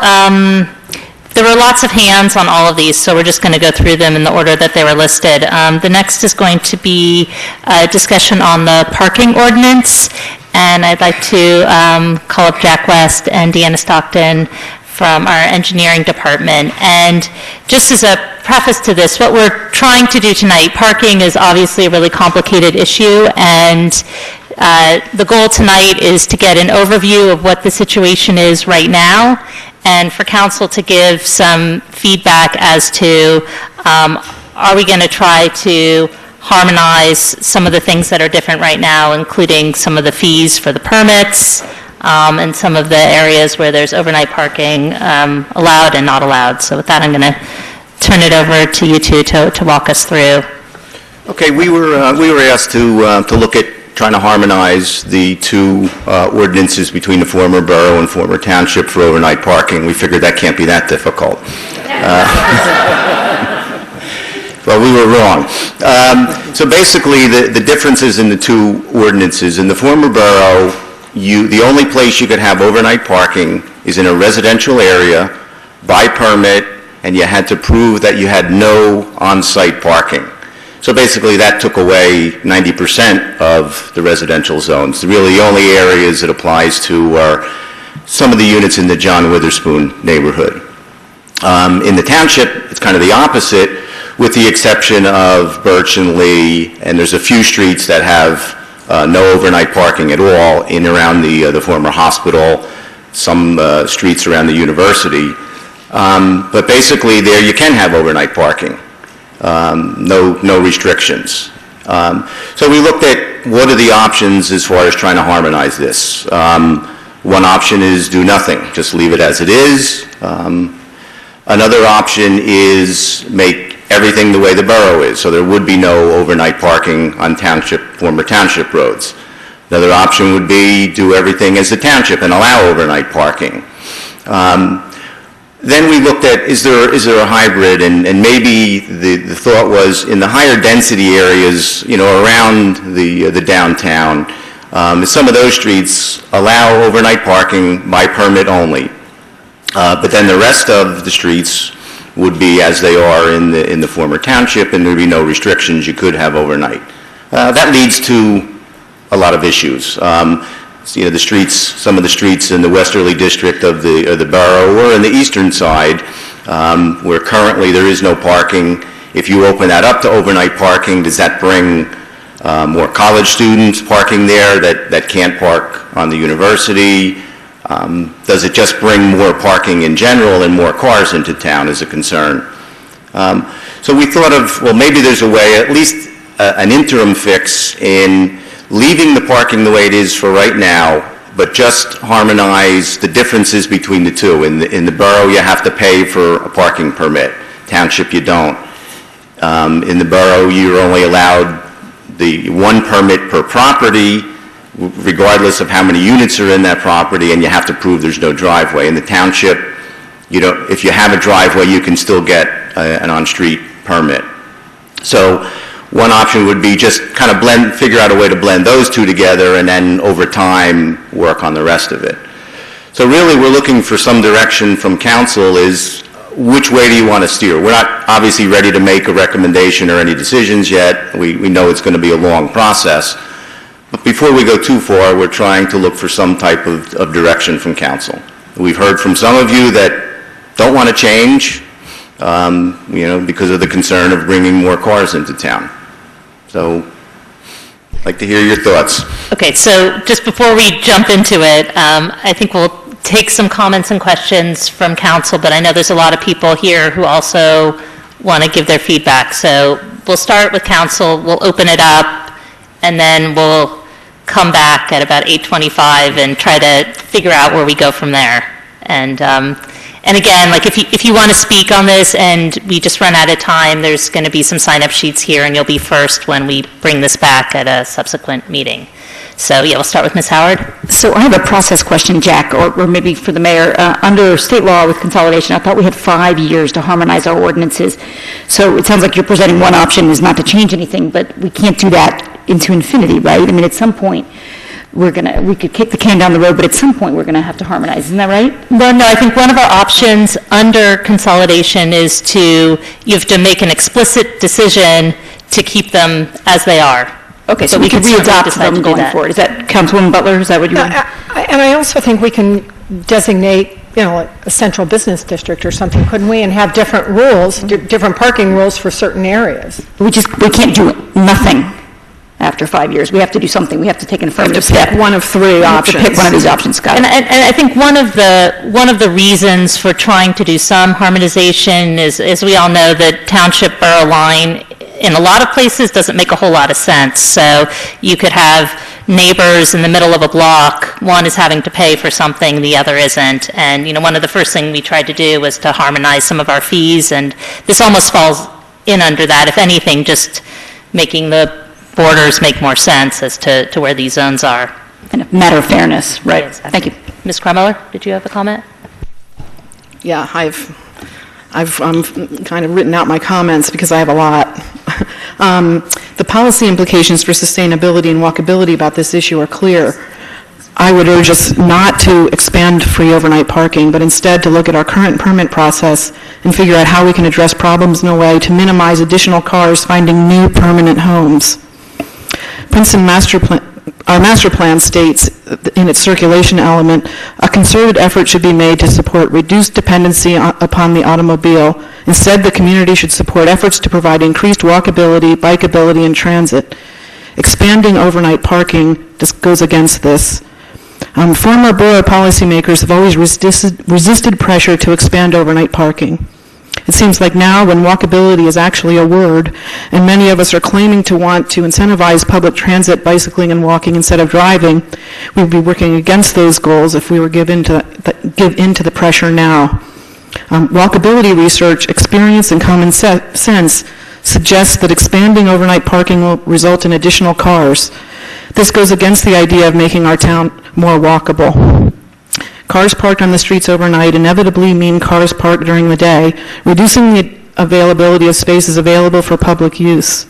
there were lots of hands on all of these, so we're just going to go through them in the order that they were listed. The next is going to be a discussion on the parking ordinance, and I'd like to call up Jack West and Deanna Stockton from our engineering department. And just as a preface to this, what we're trying to do tonight, parking is obviously a really complicated issue, and the goal tonight is to get an overview of what the situation is right now, and for council to give some feedback as to, are we going to try to harmonize some of the things that are different right now, including some of the fees for the permits, and some of the areas where there's overnight parking allowed and not allowed. So with that, I'm going to turn it over to you two to walk us through. Okay, we were asked to look at trying to harmonize the two ordinances between the former borough and former township for overnight parking. We figured that can't be that difficult. Well, we were wrong. So basically, the differences in the two ordinances, in the former borough, the only place you could have overnight parking is in a residential area by permit, and you had to prove that you had no on-site parking. So basically, that took away 90% of the residential zones. Really, the only areas it applies to are some of the units in the John Witherspoon neighborhood. In the township, it's kind of the opposite, with the exception of Birch and Lee, and there's a few streets that have no overnight parking at all in around the former hospital, some streets around the university. But basically, there you can have overnight parking. No restrictions. So we looked at what are the options as far as trying to harmonize this. One option is do nothing, just leave it as it is. Another option is make everything the way the borough is, so there would be no overnight parking on former township roads. Another option would be do everything as the township and allow overnight parking. Then we looked at, is there a hybrid, and maybe the thought was in the higher density areas, you know, around the downtown, Some of those streets allow overnight parking by permit only. But then the rest of the streets would be as they are in the former township, and there would be no restrictions. You could have overnight. That leads to a lot of issues. The streets, some of the streets in the westerly district of the borough or in the eastern side, where currently there is no parking. If you open that up to overnight parking, does that bring more college students parking there that can't park on the university? Does it just bring more parking in general and more cars into town is a concern? So we thought of, well, maybe there's a way, at least an interim fix in leaving the parking the way it is for right now, but just harmonize the differences between the two. In the borough, you have to pay for a parking permit. Township, you don't. In the borough, you're only allowed the one permit per property, regardless of how many units are in that property, and you have to prove there's no driveway. In the township, if you have a driveway, you can still get an on-street permit. So one option would be just kind of figure out a way to blend those two together, and then over time work on the rest of it. So really, we're looking for some direction from council is which way do you want to steer? We're not obviously ready to make a recommendation or any decisions yet. We know it's going to be a long process. But before we go too far, we're trying to look for some type of direction from council. We've heard from some of you that don't want to change, because of the concern of bringing more cars into town. So I'd like to hear your thoughts. Okay, so just before we jump into it, I think we'll take some comments and questions from council, but I know there's a lot of people here who also want to give their feedback. So we'll start with council, we'll open it up, and then we'll come back at about 8:25 and try to figure out where we go from there. And again, like if you want to speak on this and we just run out of time, there's going to be some sign-up sheets here, and you'll be first when we bring this back at a subsequent meeting. So yeah, we'll start with Ms. Howard. So I have a process question, Jack, or maybe for the mayor. Under state law with consolidation, I thought we had 5 years to harmonize our ordinances. So it sounds like you're presenting one option is not to change anything, but we can't do that into infinity, right? I mean, at some point, we could kick the can down the road, but at some point we're going to have to harmonize. Isn't that right? Well, no, I think one of our options under consolidation is you have to make an explicit decision to keep them as they are. Okay, so we could re-adopt them going forward. Is that, Councilwoman Butler, is that what you want? And I also think we can designate, a central business district or something, couldn't we? And have different rules, different parking rules for certain areas. We can't do nothing after 5 years. We have to do something. We have to take an affirmative step. Pick one of three options. To pick one of these options, Scott. And I think one of the reasons for trying to do some harmonization is, as we all know, the township borough line in a lot of places doesn't make a whole lot of sense. So you could have neighbors in the middle of a block, one is having to pay for something, the other isn't. And, one of the first things we tried to do was to harmonize some of our fees, and this almost falls in under that. If anything, just making the borders make more sense as to where these zones are. And a matter of fairness, right? Exactly. Thank you. Ms. Krummeller, did you have a comment? Yeah, I've kind of written out my comments because I have a lot. The policy implications for sustainability and walkability about this issue are clear. I would urge us not to expand free overnight parking, but instead to look at our current permit process and figure out how we can address problems in a way to minimize additional cars finding new permanent homes. Princeton our master plan states in its circulation element, a concerted effort should be made to support reduced dependency upon the automobile. Instead, the community should support efforts to provide increased walkability, bikeability, and transit. Expanding overnight parking just goes against this. Former borough policymakers have always resisted pressure to expand overnight parking. It seems like now, when walkability is actually a word, and many of us are claiming to want to incentivize public transit, bicycling, and walking instead of driving, we'd be working against those goals if we were give in to the pressure now. Walkability research, experience, and common sense suggests that expanding overnight parking will result in additional cars. This goes against the idea of making our town more walkable. Cars parked on the streets overnight inevitably mean cars parked during the day, reducing the availability of spaces available for public use.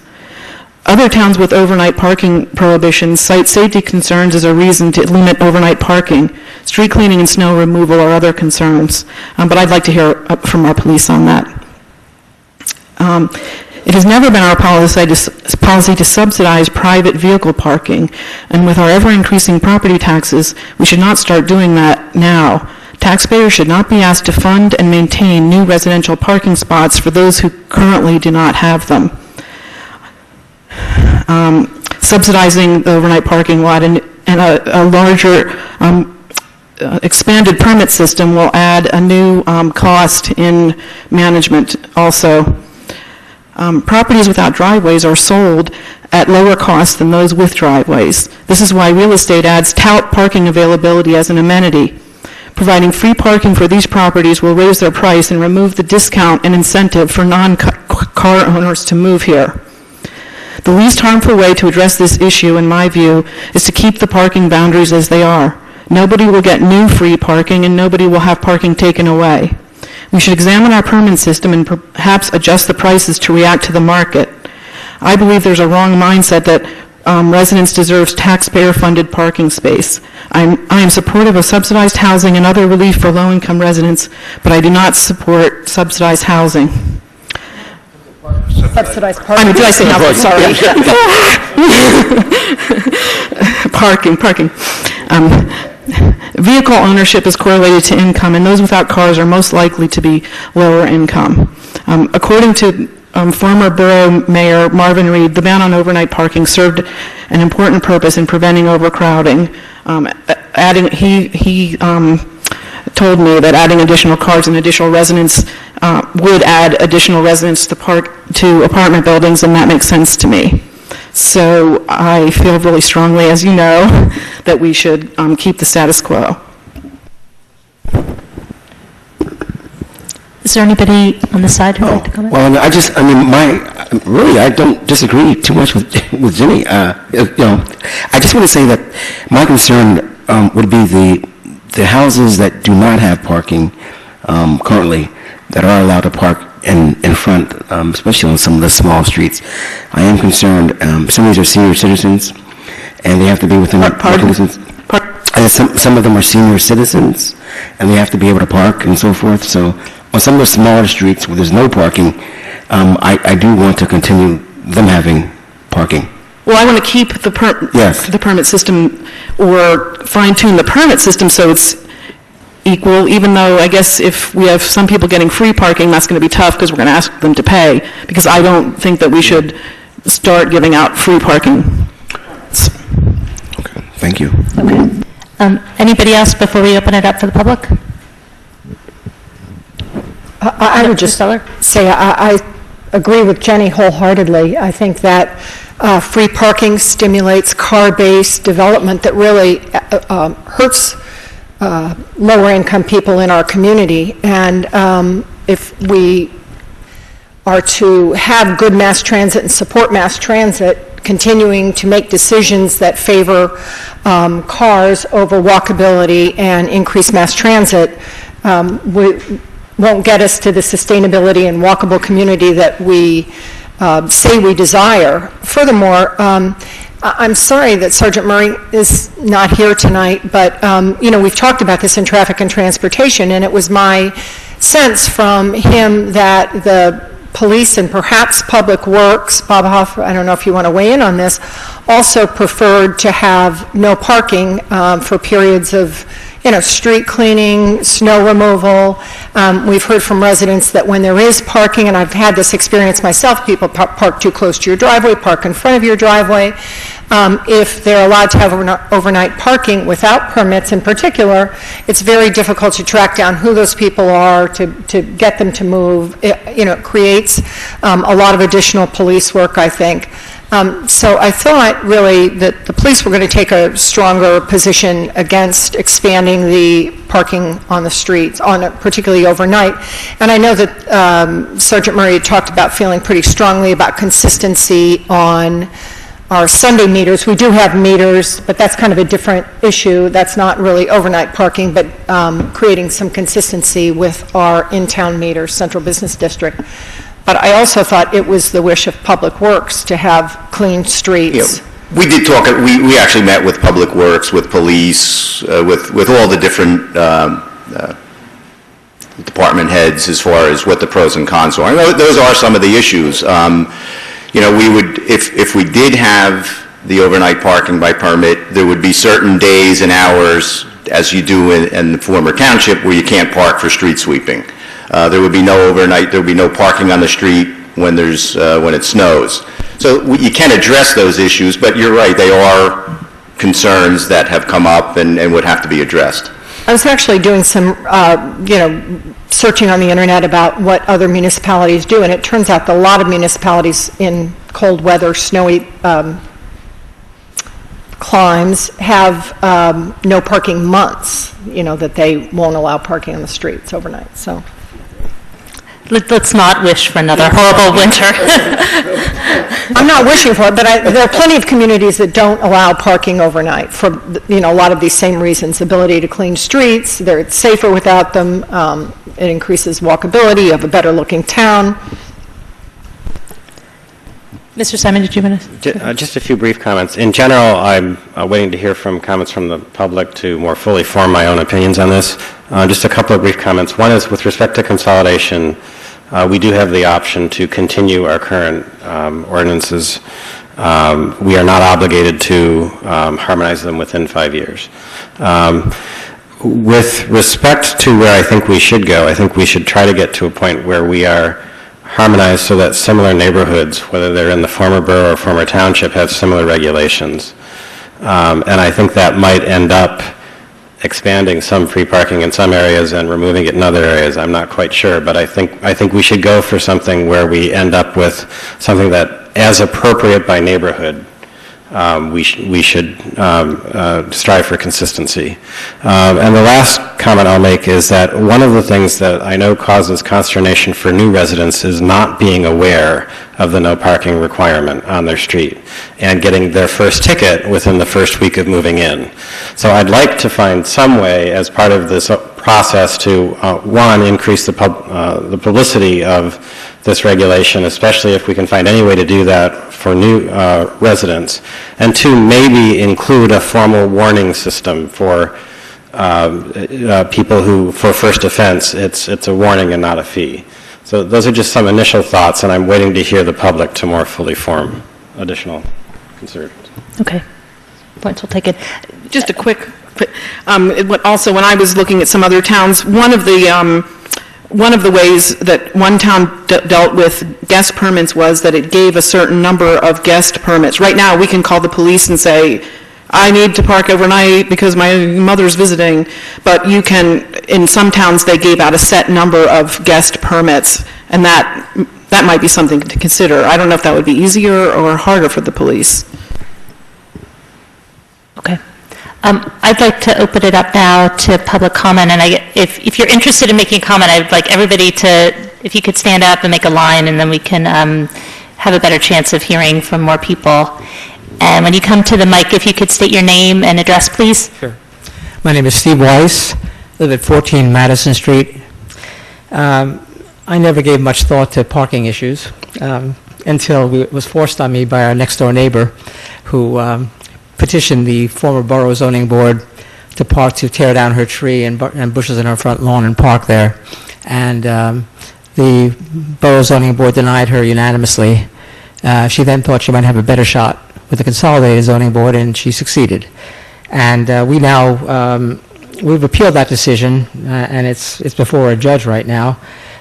Other towns with overnight parking prohibitions cite safety concerns as a reason to limit overnight parking. Street cleaning and snow removal are other concerns, but I'd like to hear from our police on that. It has never been our policy to subsidize private vehicle parking, and with our ever-increasing property taxes, we should not start doing that now. Taxpayers should not be asked to fund and maintain new residential parking spots for those who currently do not have them. Subsidizing the overnight parking lot and a larger expanded permit system will add a new cost in management also. Properties without driveways are sold at lower cost than those with driveways. This is why real estate ads tout parking availability as an amenity. Providing free parking for these properties will raise their price and remove the discount and incentive for non-car owners to move here. The least harmful way to address this issue, in my view, is to keep the parking boundaries as they are. Nobody will get new free parking, and nobody will have parking taken away. We should examine our permit system and perhaps adjust the prices to react to the market. I believe there's a wrong mindset that residents deserve taxpayer-funded parking space. I am supportive of subsidized housing and other relief for low-income residents, but I do not support subsidized housing. Subsidized parking. Did I say housing? Sorry. Parking. Vehicle ownership is correlated to income, and those without cars are most likely to be lower income. According to former borough mayor Marvin Reed, the ban on overnight parking served an important purpose in preventing overcrowding. He told me that adding additional cars and additional residents would add additional residents to apartment buildings, and that makes sense to me. So I feel really strongly, as you know, that we should keep the status quo. Is there anybody on the side who would like to comment? Well, I don't disagree too much with Jenny. I just want to say that my concern would be the houses that do not have parking currently, that are allowed to park in front, especially on some of the small streets. I am concerned. Some of these are senior citizens, and they have to be within parking distance. Some of them are senior citizens, and they have to be able to park and so forth. So on some of the smaller streets where there's no parking, I do want to continue them having parking. Well, I want to keep the permit system, or fine-tune the permit system so it's equal, even though I guess if we have some people getting free parking, that's going to be tough because we're going to ask them to pay, because I don't think that we should start giving out free parking. Okay, thank you. Okay. Anybody else before we open it up for the public? I would just say I agree with Jenny wholeheartedly. I think that free parking stimulates car-based development that really hurts lower-income people in our community. And if we are to have good mass transit and support mass transit, continuing to make decisions that favor cars over walkability and increase mass transit won't get us to the sustainability and walkable community that we say we desire. Furthermore, I'm sorry that Sergeant Murray is not here tonight, but we've talked about this in traffic and transportation, and it was my sense from him that the police and perhaps Public Works, Bob Hoff, I don't know if you want to weigh in on this, also preferred to have no parking for periods of street cleaning, snow removal. We've heard from residents that when there is parking, and I've had this experience myself, people park too close to your driveway, park in front of your driveway. If they're allowed to have overnight parking without permits in particular, it's very difficult to track down who those people are, to get them to move. It creates a lot of additional police work, I think. So I thought really that the police were going to take a stronger position against expanding the parking on the streets, particularly overnight. And I know that Sergeant Murray talked about feeling pretty strongly about consistency on our Sunday meters. We do have meters, but that's kind of a different issue. That's not really overnight parking, but creating some consistency with our in-town meters, Central Business District. But I also thought it was the wish of Public Works to have clean streets. We did talk, we actually met with Public Works, with police, with all the different department heads as far as what the pros and cons are. And those are some of the issues. You know, we would, if we did have the overnight parking by permit, there would be certain days and hours, as you do in the former township, where you can't park for street sweeping. There would be no overnight, there would be no parking on the street when it snows. So you can address those issues, but you're right, they are concerns that have come up and would have to be addressed. I was actually doing some, searching on the internet about what other municipalities do, and it turns out that a lot of municipalities in cold weather, snowy climes have no parking months, that they won't allow parking on the streets overnight, so. Let's not wish for another horrible winter. I'm not wishing for it, but there are plenty of communities that don't allow parking overnight for, a lot of these same reasons. Ability to clean streets, it's safer without them, it increases walkability, you have a better looking town. Mr. Simon, did you want to? Just a few brief comments. In general, I'm waiting to hear from comments from the public to more fully form my own opinions on this. Just a couple of brief comments. One is with respect to consolidation, we do have the option to continue our current ordinances. We are not obligated to harmonize them within 5 years. With respect to where I think we should go, I think we should try to get to a point where we are harmonized so that similar neighborhoods, whether they're in the former borough or former township, have similar regulations. And I think that might end up expanding some free parking in some areas and removing it in other areas. I'm not quite sure, but I think we should go for something where we end up with something that, as appropriate by neighborhood, we should strive for consistency. And the last comment I'll make is that one of the things that I know causes consternation for new residents is not being aware of the no parking requirement on their street and getting their first ticket within the first week of moving in. So I'd like to find some way as part of this process to, one, increase the publicity of this regulation, especially if we can find any way to do that for new residents, and two, maybe include a formal warning system for people who, for first offense, it's a warning and not a fee. So those are just some initial thoughts, and I'm waiting to hear the public to more fully form additional concerns. Okay. Points, we'll take it. Just a quick, also when I was looking at some other towns, one of the ways that one town dealt with guest permits was that it gave a certain number of guest permits. Right now, we can call the police and say, I need to park overnight because my mother's visiting, but you can, in some towns, they gave out a set number of guest permits, and that might be something to consider. I don't know if that would be easier or harder for the police. Okay. I'd like to open it up now to public comment, and if you're interested in making a comment, I'd like everybody to, if you could stand up and make a line, and then we can have a better chance of hearing from more people. And when you come to the mic, if you could state your name and address, please. Sure. My name is Steve Weiss. I live at 14 Madison Street. I never gave much thought to parking issues until it was forced on me by our next-door neighbor who petitioned the former borough zoning board to tear down her tree and bushes in her front lawn and park there. And the borough zoning board denied her unanimously. She then thought she might have a better shot with the consolidated zoning board, and she succeeded. And we've appealed that decision, and it's before a judge right now.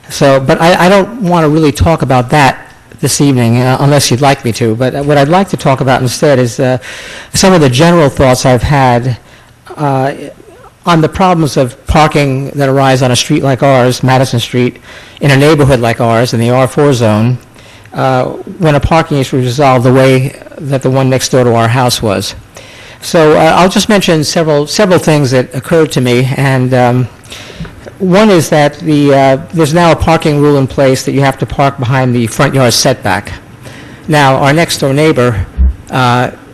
So, but I don't want to really talk about that this evening, unless you'd like me to. But what I'd like to talk about instead is some of the general thoughts I've had on the problems of parking that arise on a street like ours, Madison Street, in a neighborhood like ours, in the R4 zone, when a parking issue was resolved the way that the one next door to our house was. So I'll just mention several things that occurred to me, and one is that there's now a parking rule in place that you have to park behind the front yard setback. Now, our next door neighbor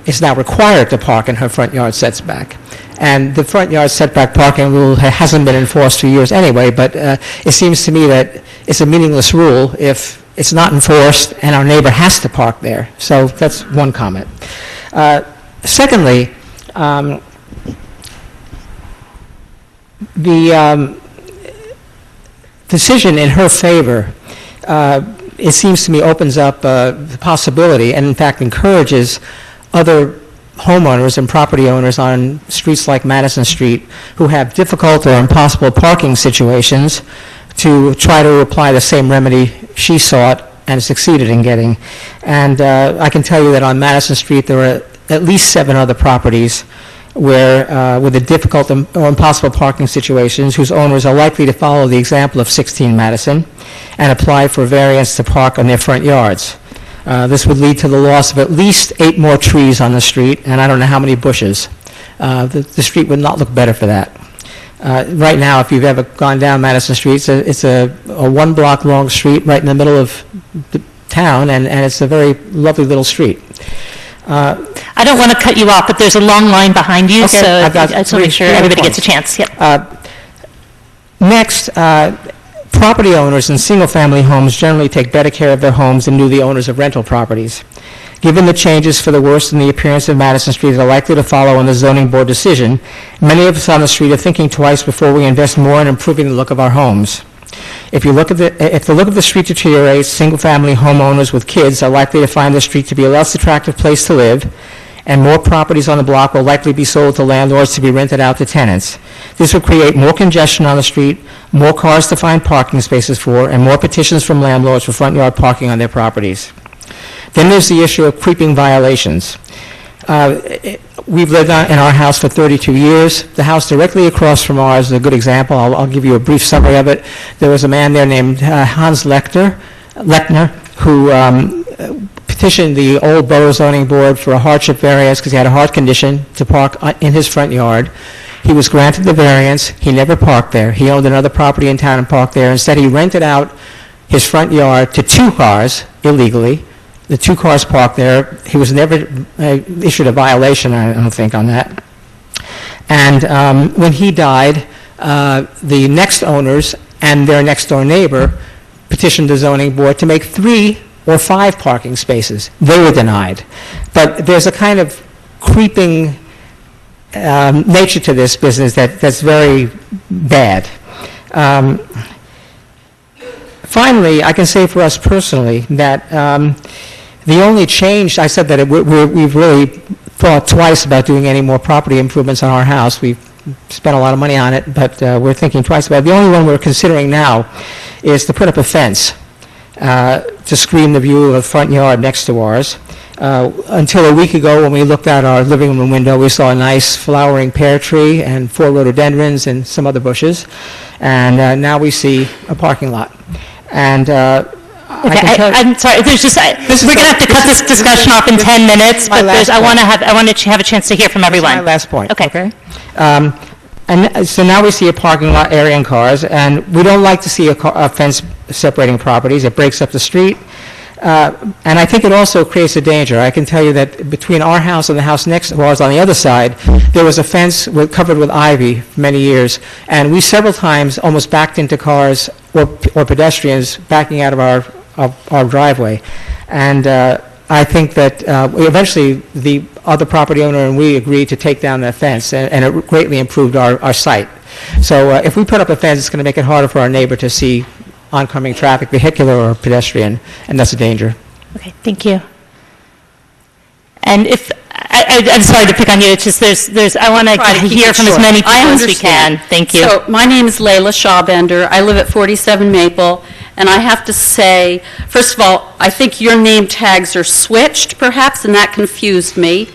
is now required to park in her front yard setback. And the front yard setback parking rule hasn't been enforced for years anyway, but it seems to me that it's a meaningless rule if it's not enforced, and our neighbor has to park there. So that's one comment. Secondly, the decision in her favor, it seems to me, opens up the possibility, and in fact encourages other homeowners and property owners on streets like Madison Street who have difficult or impossible parking situations to try to apply the same remedy she sought and succeeded in getting. And I can tell you that on Madison Street there are at least 7 other properties where, with the difficult or impossible parking situations, whose owners are likely to follow the example of 16 Madison and apply for variance to park on their front yards. This would lead to the loss of at least 8 more trees on the street, and I don't know how many bushes. The street would not look better for that. Right now, if you've ever gone down Madison Street, it's a 1-block long street right in the middle of the town, and it's a very lovely little street. I don't want to cut you off, but there's a long line behind you, Okay, so I've got I just want to make sure everybody gets a chance. Yep. Next, property owners in single-family homes generally take better care of their homes than do the owners of rental properties. Given the changes for the worse in the appearance of Madison Street that are likely to follow on the zoning board decision, many of us on the street are thinking twice before we invest more in improving the look of our homes. If the look of the street deteriorates, single-family homeowners with kids are likely to find the street to be a less attractive place to live, and more properties on the block will likely be sold to landlords to be rented out to tenants. This will create more congestion on the street, more cars to find parking spaces for, and more petitions from landlords for front yard parking on their properties. Then there's the issue of creeping violations. We've lived in our house for 32 years. The house directly across from ours is a good example. I'll give you a brief summary of it. There was a man there named Hans Lechner, who petitioned the old Borough Zoning Board for a hardship variance because he had a heart condition to park in his front yard. He was granted the variance. He never parked there. He owned another property in town and parked there. Instead, he rented out his front yard to 2 cars illegally. The 2 cars parked there. He was never issued a violation, I don't think, on that. And when he died, the next owners and their next-door neighbor petitioned the zoning board to make 3 or 5 parking spaces. They were denied. But there's a kind of creeping nature to this business that's very bad. Finally, I can say for us personally that the only change, I said that we've really thought twice about doing any more property improvements on our house. We've spent a lot of money on it, but we're thinking twice about it. The only one we're considering now is to put up a fence to screen the view of the front yard next to ours. Until a week ago, when we looked out our living room window, we saw a nice flowering pear tree and 4 rhododendrons and some other bushes. And now we see a parking lot. And I'm sorry. There's just we're going to have to cut this discussion off in 10 minutes. But I want to have a chance to hear from everyone. That's my last point. Okay. And so now we see a parking lot area and cars, and we don't like to see a fence separating properties. It breaks up the street. And I think it also creates a danger. I can tell you that between our house and the house next to ours on the other side, there was a fence covered with ivy for many years, and we several times almost backed into cars or pedestrians backing out of our driveway. And I think that eventually the other property owner and we agreed to take down that fence, and it greatly improved our sight. So if we put up a fence, it's going to make it harder for our neighbor to see oncoming traffic, vehicular or pedestrian, and that's a danger. Okay, thank you. And if I'm sorry to pick on you, it's just I want to hear from as many people as we can. Thank you. So my name is Layla Shawbender. I live at 47 Maple, and I have to say, first of all, I think your name tags are switched, perhaps, and that confused me.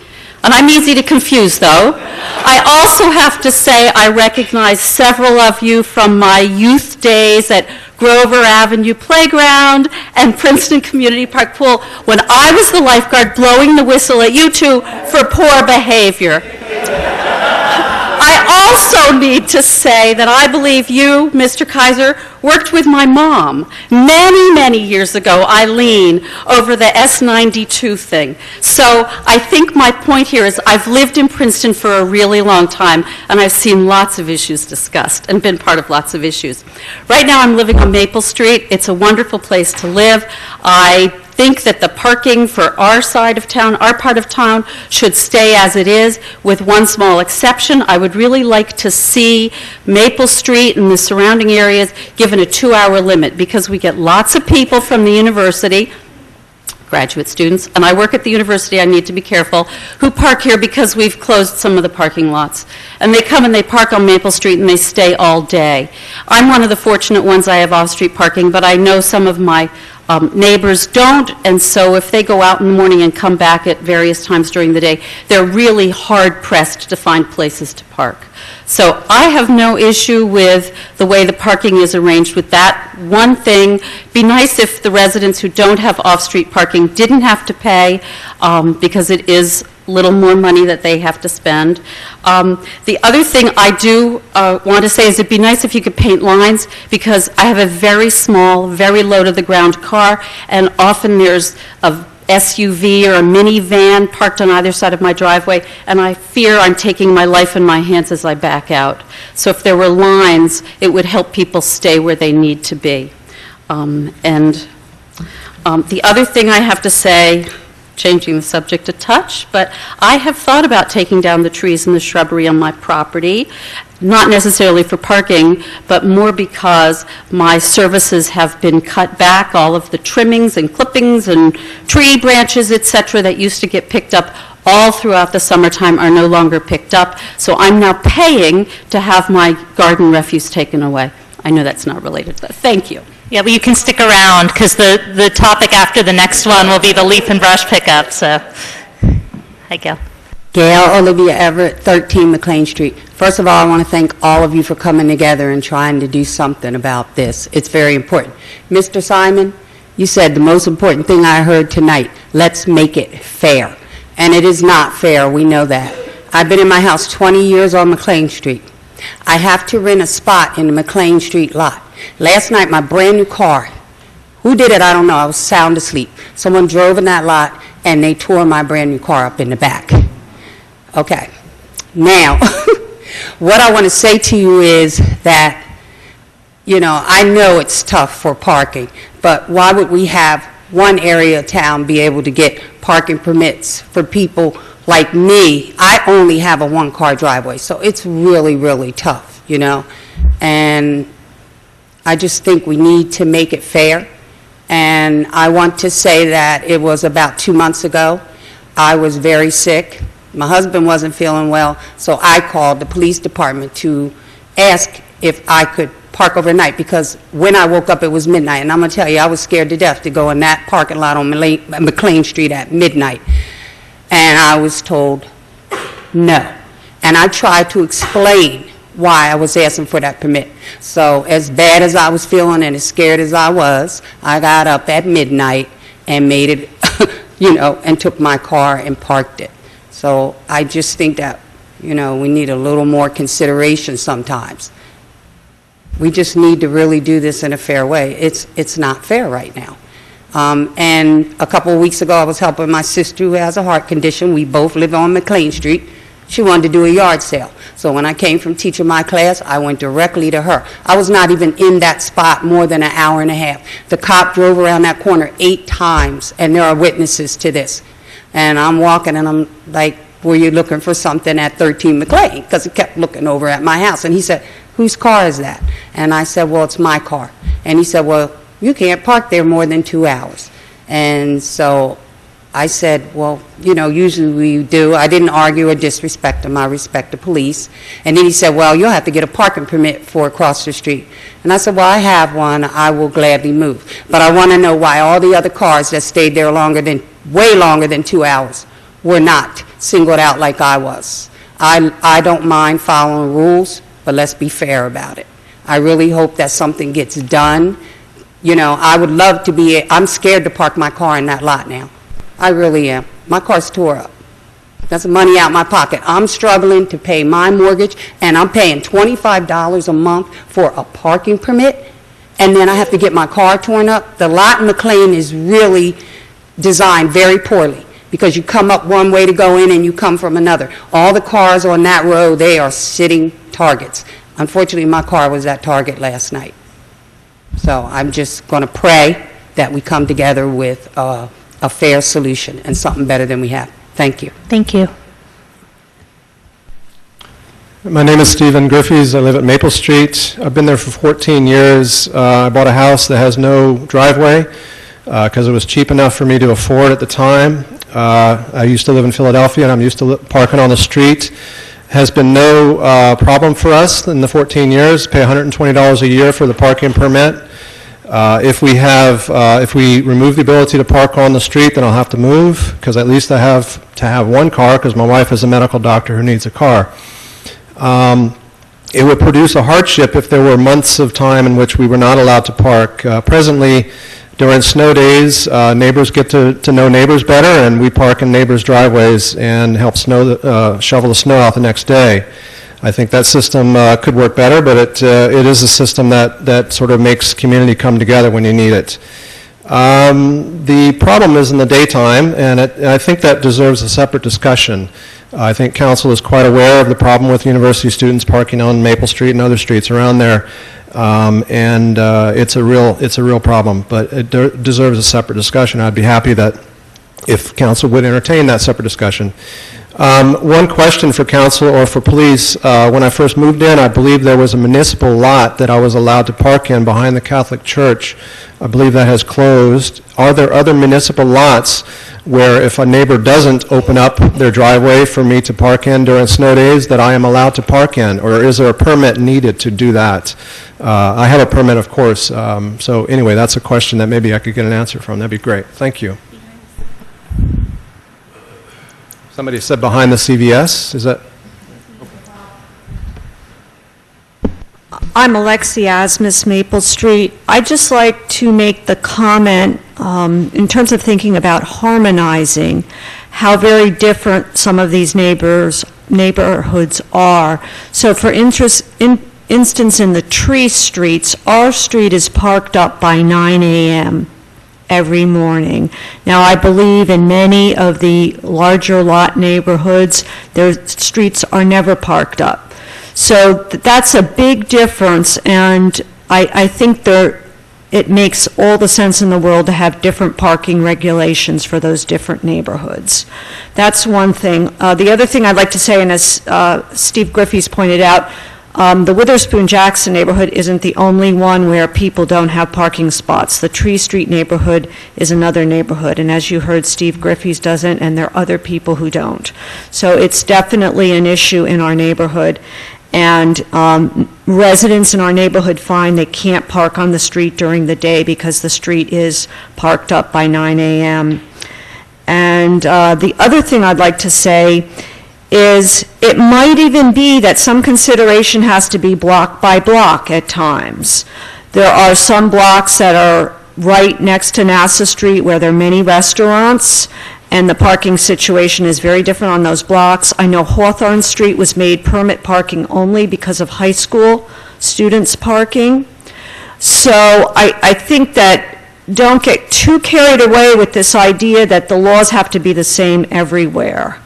And I'm easy to confuse, though. I also have to say I recognize several of you from my youth days at Grover Avenue Playground and Princeton Community Park Pool when I was the lifeguard blowing the whistle at you two for poor behavior. I also need to say that I believe you, Mr. Kaiser, worked with my mom many years ago, Eileen, over the S92 thing. So I think my point here is I've lived in Princeton for a really long time, and I've seen lots of issues discussed and been part of lots of issues. Right now I'm living on Maple Street. It's a wonderful place to live. I think that the parking for our side of town, our part of town, should stay as it is, with one small exception. I would really like to see Maple Street and the surrounding areas given a 2-hour limit, because we get lots of people from the university, graduate students, and I work at the university, I need to be careful, who park here because we've closed some of the parking lots. And they come and they park on Maple Street and they stay all day. I'm one of the fortunate ones, I have off-street parking, but I know some of my neighbors don't, and so if they go out in the morning and come back at various times during the day, they're really hard-pressed to find places to park. So I have no issue with the way the parking is arranged with that. One thing, be nice if the residents who don't have off-street parking didn't have to pay, because it is little more money that they have to spend. The other thing I do want to say is it'd be nice if you could paint lines, because I have a very small, very low-to-the-ground car, and often there's a SUV or a minivan parked on either side of my driveway, and I fear I'm taking my life in my hands as I back out. So if there were lines, it would help people stay where they need to be. The other thing I have to say, changing the subject a touch, but I have thought about taking down the trees and the shrubbery on my property, not necessarily for parking, but more because my services have been cut back. All of the trimmings and clippings and tree branches, etc., that used to get picked up all throughout the summertime are no longer picked up, so I'm now paying to have my garden refuse taken away. I know that's not related, but thank you. Yeah, well, you can stick around, because the topic after the next one will be the leaf and brush pickup, so. Hi, Gail. Gail Olivia Everett, 13 McLean Street. First of all, I want to thank all of you for coming together and trying to do something about this. It's very important. Mr. Simon, you said the most important thing I heard tonight, let's make it fair. And it is not fair, we know that. I've been in my house 20 years on McLean Street. I have to rent a spot in the McLean Street lot. Last night, my brand new car, who did it, I don't know, I was sound asleep. Someone drove in that lot and they tore my brand new car up in the back. Okay, now, what I want to say to you is that, you know, I know it's tough for parking, but why would we have one area of town be able to get parking permits for people like me? I only have a one-car driveway, so it's really, really tough, you know, and I just think we need to make it fair. And I want to say that it was about 2 months ago. I was very sick. My husband wasn't feeling well, so I called the police department to ask if I could park overnight, because when I woke up it was midnight, and I'm going to tell you, I was scared to death to go in that parking lot on McLean Street at midnight. And I was told no. And I tried to explain why I was asking for that permit. So as bad as I was feeling and as scared as I was, I got up at midnight and made it, you know, and took my car and parked it. So I just think that, you know, we need a little more consideration sometimes. We just need to really do this in a fair way. It's not fair right now. And a couple of weeks ago, I was helping my sister who has a heart condition. We both live on McLean Street. She wanted to do a yard sale. So when I came from teaching my class, I went directly to her. I was not even in that spot more than an hour and a half. The cop drove around that corner 8 times, and there are witnesses to this. And I'm walking, and I'm like, were you looking for something at 13 McLean? Because he kept looking over at my house. And he said, whose car is that? And I said, well, it's my car. And he said, well, you can't park there more than 2 hours. And so I said, well, you know, usually we do. I didn't argue or disrespect him. I respect the police. And then he said, well, you'll have to get a parking permit for across the street. And I said, well, I have one. I will gladly move. But I want to know why all the other cars that stayed there way longer than 2 hours were not singled out like I was. I don't mind following rules, but let's be fair about it. I really hope that something gets done. You know, I would love to be, I'm scared to park my car in that lot now. I really am. My car's tore up. That's money out my pocket. I'm struggling to pay my mortgage, and I'm paying $25 a month for a parking permit, and then I have to get my car torn up. The lot in McLean is really designed very poorly, because you come up one way to go in and you come from another. All the cars on that road, they are sitting targets. Unfortunately, my car was at Target last night. So I'm just going to pray that we come together with a fair solution and something better than we have. Thank you. Thank you. My name is Stephen Griffiths. I live at Maple Street. I've been there for 14 years. I bought a house that has no driveway because it was cheap enough for me to afford at the time. I used to live in Philadelphia, and I'm used to parking on the street. Has been no problem for us in the 14 years. Pay $120 a year for the parking permit. If we remove the ability to park on the street, then I'll have to move, because at least I have to have one car, because my wife is a medical doctor who needs a car. It would produce a hardship if there were months of time in which we were not allowed to park. Presently, during snow days, neighbors get to know neighbors better, and we park in neighbors' driveways and help shovel the snow out the next day. I think that system could work better, but it is a system that sort of makes community come together when you need it. The problem is in the daytime, and I think that deserves a separate discussion. I think council is quite aware of the problem with university students parking on Maple Street and other streets around there. And it's a real problem, but it deserves a separate discussion. I'd be happy that if council would entertain that separate discussion. One question for council or for police. When I first moved in, I believe there was a municipal lot that I was allowed to park in behind the Catholic Church. I believe that has closed. Are there other municipal lots where if a neighbor doesn't open up their driveway for me to park in during snow days that I am allowed to park in, or is there a permit needed to do that? I have a permit, of course. So anyway, that's a question that maybe I could get an answer from. That'd be great. Thank you. Somebody said behind the CVS. Is that? I'm Alexi Asmus, Maple Street. I'd just like to make the comment in terms of thinking about harmonizing how very different some of these neighborhoods are. So for instance, in the Tree Streets, our street is parked up by 9 a.m. every morning. Now, I believe in many of the larger lot neighborhoods, their streets are never parked up. So that's a big difference, and I think it makes all the sense in the world to have different parking regulations for those different neighborhoods. That's one thing. The other thing I'd like to say, and as Steve Griffiths pointed out, the Witherspoon-Jackson neighborhood isn't the only one where people don't have parking spots. The Tree Street neighborhood is another neighborhood, and as you heard, Steve Griffiths doesn't, and there are other people who don't. So it's definitely an issue in our neighborhood. And residents in our neighborhood find they can't park on the street during the day because the street is parked up by 9 a.m. And the other thing I'd like to say is it might even be that some consideration has to be block by block at times. There are some blocks that are right next to Nassau Street where there are many restaurants, and the parking situation is very different on those blocks. I know Hawthorne Street was made permit parking only because of high school students parking. So I think that don't get too carried away with this idea that the laws have to be the same everywhere.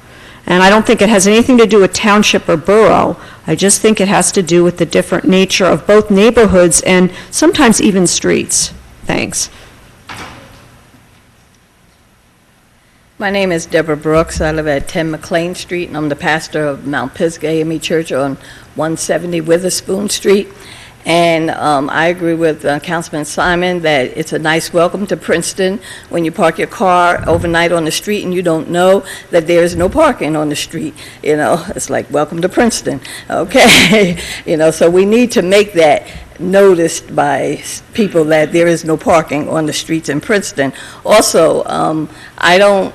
And I don't think it has anything to do with township or borough. I just think it has to do with the different nature of both neighborhoods and sometimes even streets. Thanks. My name is Deborah Brooks. I live at 10 McLean Street, and I'm the pastor of Mount Pisgah AME Church on 170 Witherspoon Street. And I agree with Councilman Simon that it's a nice welcome to Princeton when you park your car overnight on the street and you don't know that there is no parking on the street. You know, it's like, welcome to Princeton, okay? You know, so we need to make that noticed by people that there is no parking on the streets in Princeton. Also, I don't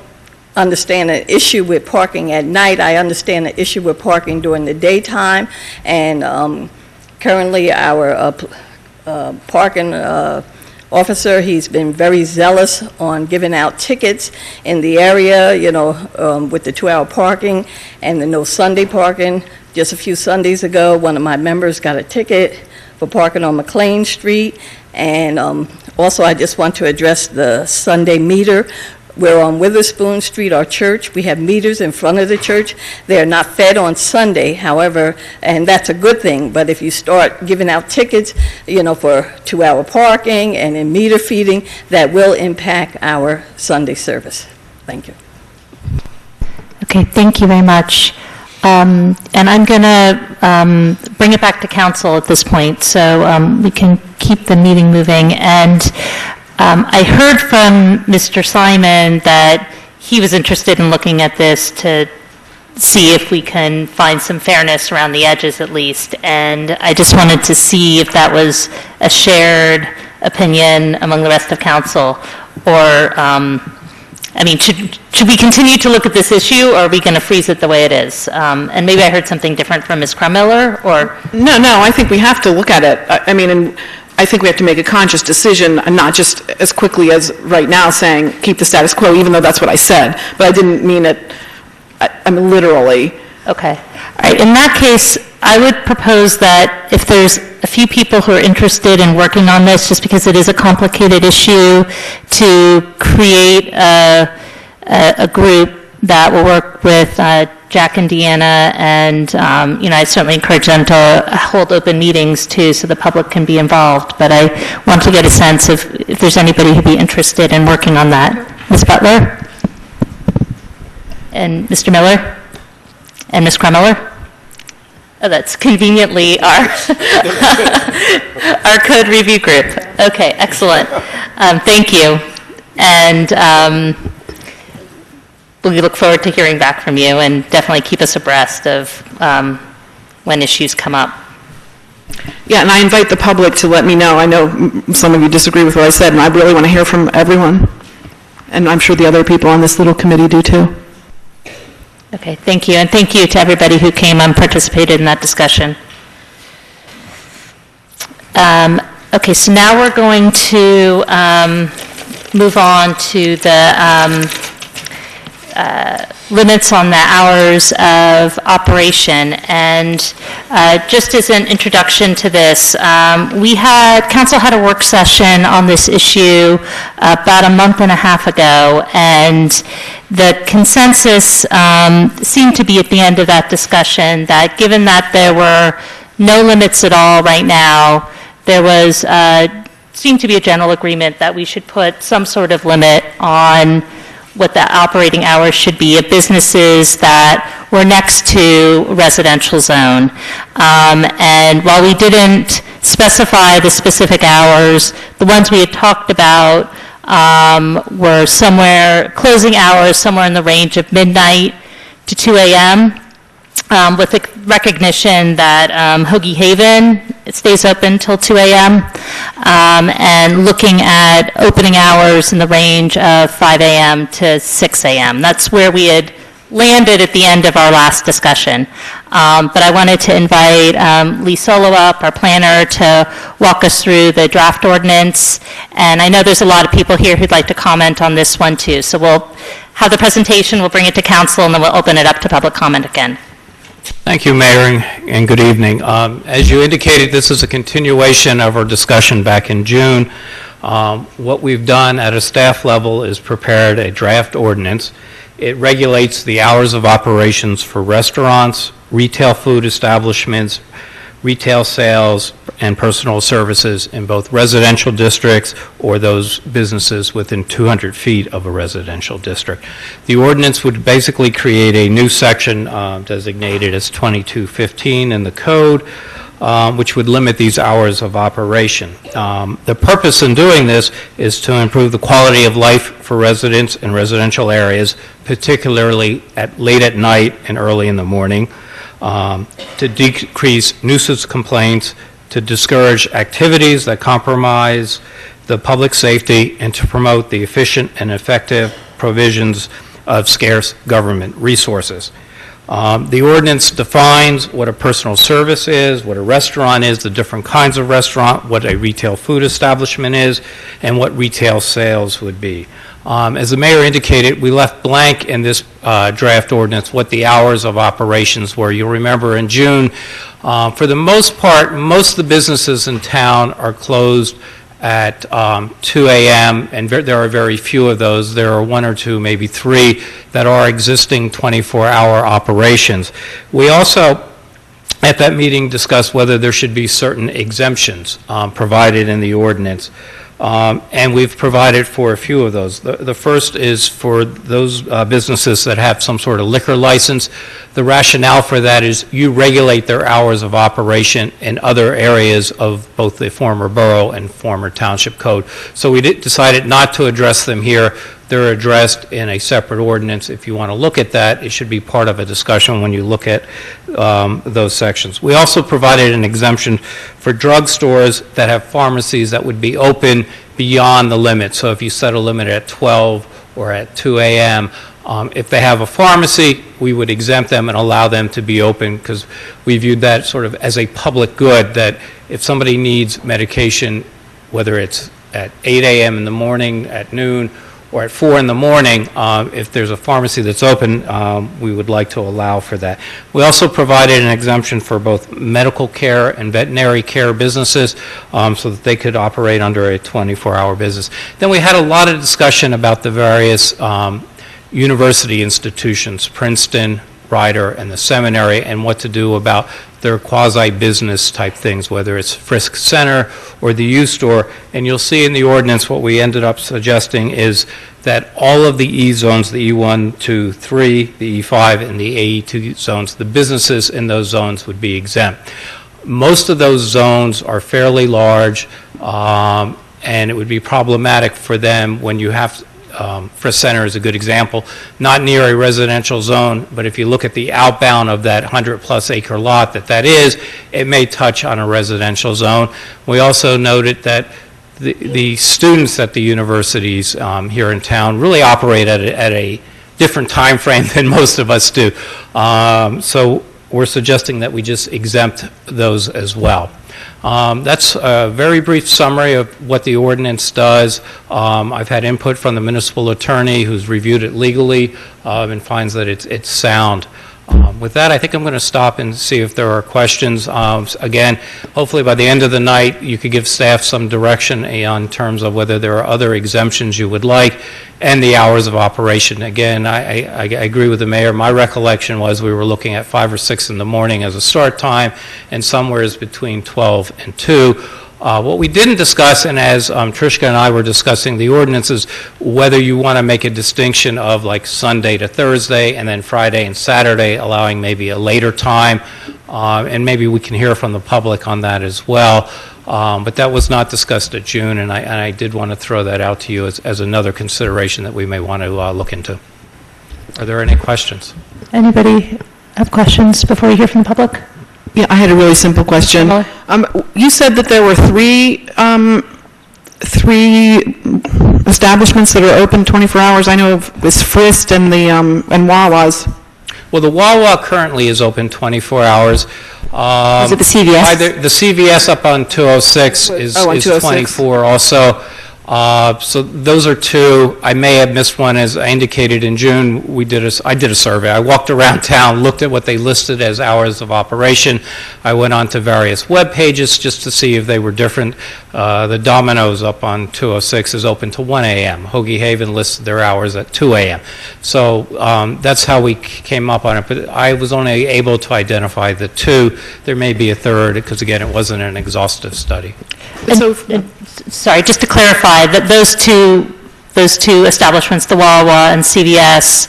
understand an issue with parking at night. I understand the issue with parking during the daytime, and currently our parking officer. He's been very zealous on giving out tickets in the area, with the 2-hour parking and the no Sunday parking. Just a few Sundays ago, one of my members got a ticket for parking on McLean Street. And also, I just want to address the Sunday meter. We're on Witherspoon Street, our church. We have meters in front of the church. They're not fed on Sunday, however, and that's a good thing. But if you start giving out tickets, for 2-hour parking and in meter feeding, that will impact our Sunday service. Thank you. Okay, thank you very much. And I'm going to bring it back to council at this point so we can keep the meeting moving. And I heard from Mr. Simon that he was interested in looking at this to see if we can find some fairness around the edges at least. And I just wanted to see if that was a shared opinion among the rest of council, or should we continue to look at this issue, or are we going to freeze it the way it is? And maybe I heard something different from Ms. Krumiller, or? No, I think we have to look at it. And I think we have to make a conscious decision, and not just as quickly as right now saying, keep the status quo, even though that's what I said. But I didn't mean it, literally. Okay. All right. In that case, I would propose that if there's a few people who are interested in working on this, just because it is a complicated issue, to create a group that will work with Jack and Deanna, and I certainly encourage them to hold open meetings too, so the public can be involved. But I want to get a sense of if there's anybody who'd be interested in working on that. Ms. Butler? And Mr. Miller? And Ms. Krumiller? Oh, that's conveniently our our code review group. Okay, excellent. Thank you. And we look forward to hearing back from you, and definitely keep us abreast of when issues come up. Yeah, and I invite the public to let me know. I know some of you disagree with what I said, and I really want to hear from everyone. And I'm sure the other people on this little committee do too. Okay, thank you. And thank you to everybody who came and participated in that discussion. Okay, so now we're going to move on to the limits on the hours of operation. And just as an introduction to this, council had a work session on this issue about a month and a half ago, and the consensus seemed to be at the end of that discussion that given that there were no limits at all right now, there was seemed to be a general agreement that we should put some sort of limit on what the operating hours should be of businesses that were next to a residential zone. And while we didn't specify the specific hours, the ones we had talked about were closing hours somewhere in the range of midnight to 2 a.m., with the recognition that Hoagie Haven, it stays open till 2 a.m., and looking at opening hours in the range of 5 a.m. to 6 a.m. That's where we had landed at the end of our last discussion. But I wanted to invite Lee Solo up, our planner, to walk us through the draft ordinance. And I know there's a lot of people here who'd like to comment on this one too. So we'll have the presentation, we'll bring it to council, and then we'll open it up to public comment again. Thank you, Mayor, and good evening. As you indicated, this is a continuation of our discussion back in June. What we've done at a staff level is prepared a draft ordinance. It regulates the hours of operations for restaurants, retail food establishments, retail sales, and personal services in both residential districts or those businesses within 200 feet of a residential district. The ordinance would basically create a new section designated as 2215 in the code, which would limit these hours of operation. The purpose in doing this is to improve the quality of life for residents in residential areas, particularly late at night and early in the morning, to decrease nuisance complaints, to discourage activities that compromise the public safety, and to promote the efficient and effective provisions of scarce government resources. The ordinance defines what a personal service is, what a restaurant is, the different kinds of restaurant, what a retail food establishment is, and what retail sales would be. As the mayor indicated, we left blank in this draft ordinance what the hours of operations were. You'll remember in June, for the most part, most of the businesses in town are closed at 2 a.m., and there are very few of those. There are one or two, maybe three, that are existing 24-hour operations. We also, at that meeting, discussed whether there should be certain exemptions provided in the ordinance. And we've provided for a few of those. The first is for those businesses that have some sort of liquor license. The rationale for that is you regulate their hours of operation in other areas of both the former borough and former township code. So we decided not to address them here. They're addressed in a separate ordinance. If you want to look at that, it should be part of a discussion when you look at those sections. We also provided an exemption for drugstores that have pharmacies that would be open beyond the limit. So if you set a limit at 12 or at 2 a.m., if they have a pharmacy, we would exempt them and allow them to be open because we viewed that sort of as a public good, that if somebody needs medication, whether it's at 8 a.m. in the morning, at noon, or at 4 in the morning, if there's a pharmacy that's open, we would like to allow for that. We also provided an exemption for both medical care and veterinary care businesses so that they could operate under a 24-hour business. Then we had a lot of discussion about the various university institutions, Princeton, Rider, and the seminary, and what to do about their quasi-business type things, whether it's Frisk Center or the U-Store. And you'll see in the ordinance what we ended up suggesting is that all of the E zones, the E1, 2, 3, the E5, and the AE2 zones, the businesses in those zones would be exempt. Most of those zones are fairly large, and it would be problematic for them when you have Frisk Center is a good example, not near a residential zone, but if you look at the outbound of that 100-plus acre lot that is, it may touch on a residential zone. We also noted that the students at the universities here in town really operate at a different time frame than most of us do. So we're suggesting that we just exempt those as well. That's a very brief summary of what the ordinance does. I've had input from the municipal attorney who's reviewed it legally and finds that it's sound. With that, I think I'm going to stop and see if there are questions. Again, hopefully by the end of the night, you could give staff some direction in terms of whether there are other exemptions you would like and the hours of operation. Again, I agree with the mayor. My recollection was we were looking at 5 or 6 in the morning as a start time and somewhere is between 12 and 2. What we didn't discuss, and as Trishka and I were discussing the ordinances, whether you want to make a distinction of like Sunday to Thursday and then Friday and Saturday, allowing maybe a later time, and maybe we can hear from the public on that as well. But that was not discussed at June, and I did want to throw that out to you as another consideration that we may want to look into. Are there any questions? Anybody have questions before we hear from the public? Yeah, I had a really simple question. You said that there were three establishments that are open 24 hours. I know of this Frist and the and Wawa's. Well, the Wawa currently is open 24 hours. Is it the CVS? The CVS up on 206 is 24 also. So those are two. I may have missed one, as I indicated in June. I did a survey. I walked around town, looked at what they listed as hours of operation. I went on to various web pages just to see if they were different. The Domino's up on 206 is open to 1 a.m. Hoagie Haven listed their hours at 2 a.m. So that's how we came up on it. But I was only able to identify the two. There may be a third because, again, it wasn't an exhaustive study. Sorry, just to clarify, that those two establishments, the Wawa and CVS,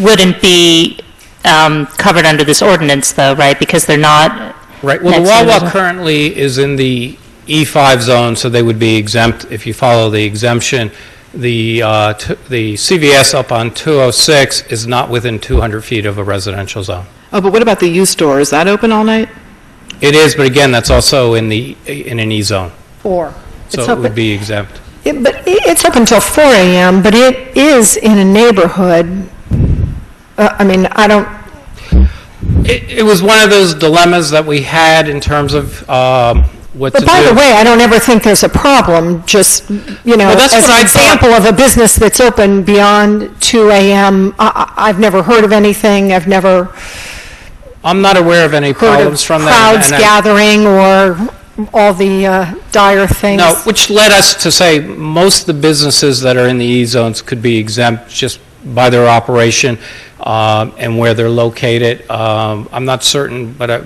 wouldn't be covered under this ordinance, though, right? Because they're not. Right. Well, the Wawa currently is in the E5 zone, so they would be exempt if you follow the exemption. The CVS up on 206 is not within 200 feet of a residential zone. Oh, but what about the U-Store? Is that open all night? It is, but again, that's also in an E zone. 4. So it would be exempt. But it's up until 4 a.m., but it is in a neighborhood. I mean, I don't. It was one of those dilemmas that we had in terms of what to do. But by the way, I don't ever think there's a problem, just, Well, that's as what I an example of a business that's open beyond 2 a.m., I've never heard of anything, I'm not aware of any heard of problems from that. crowds and gathering or all the dire things. No, which led us to say most of the businesses that are in the E-zones could be exempt just by their operation and where they're located. I'm not certain, but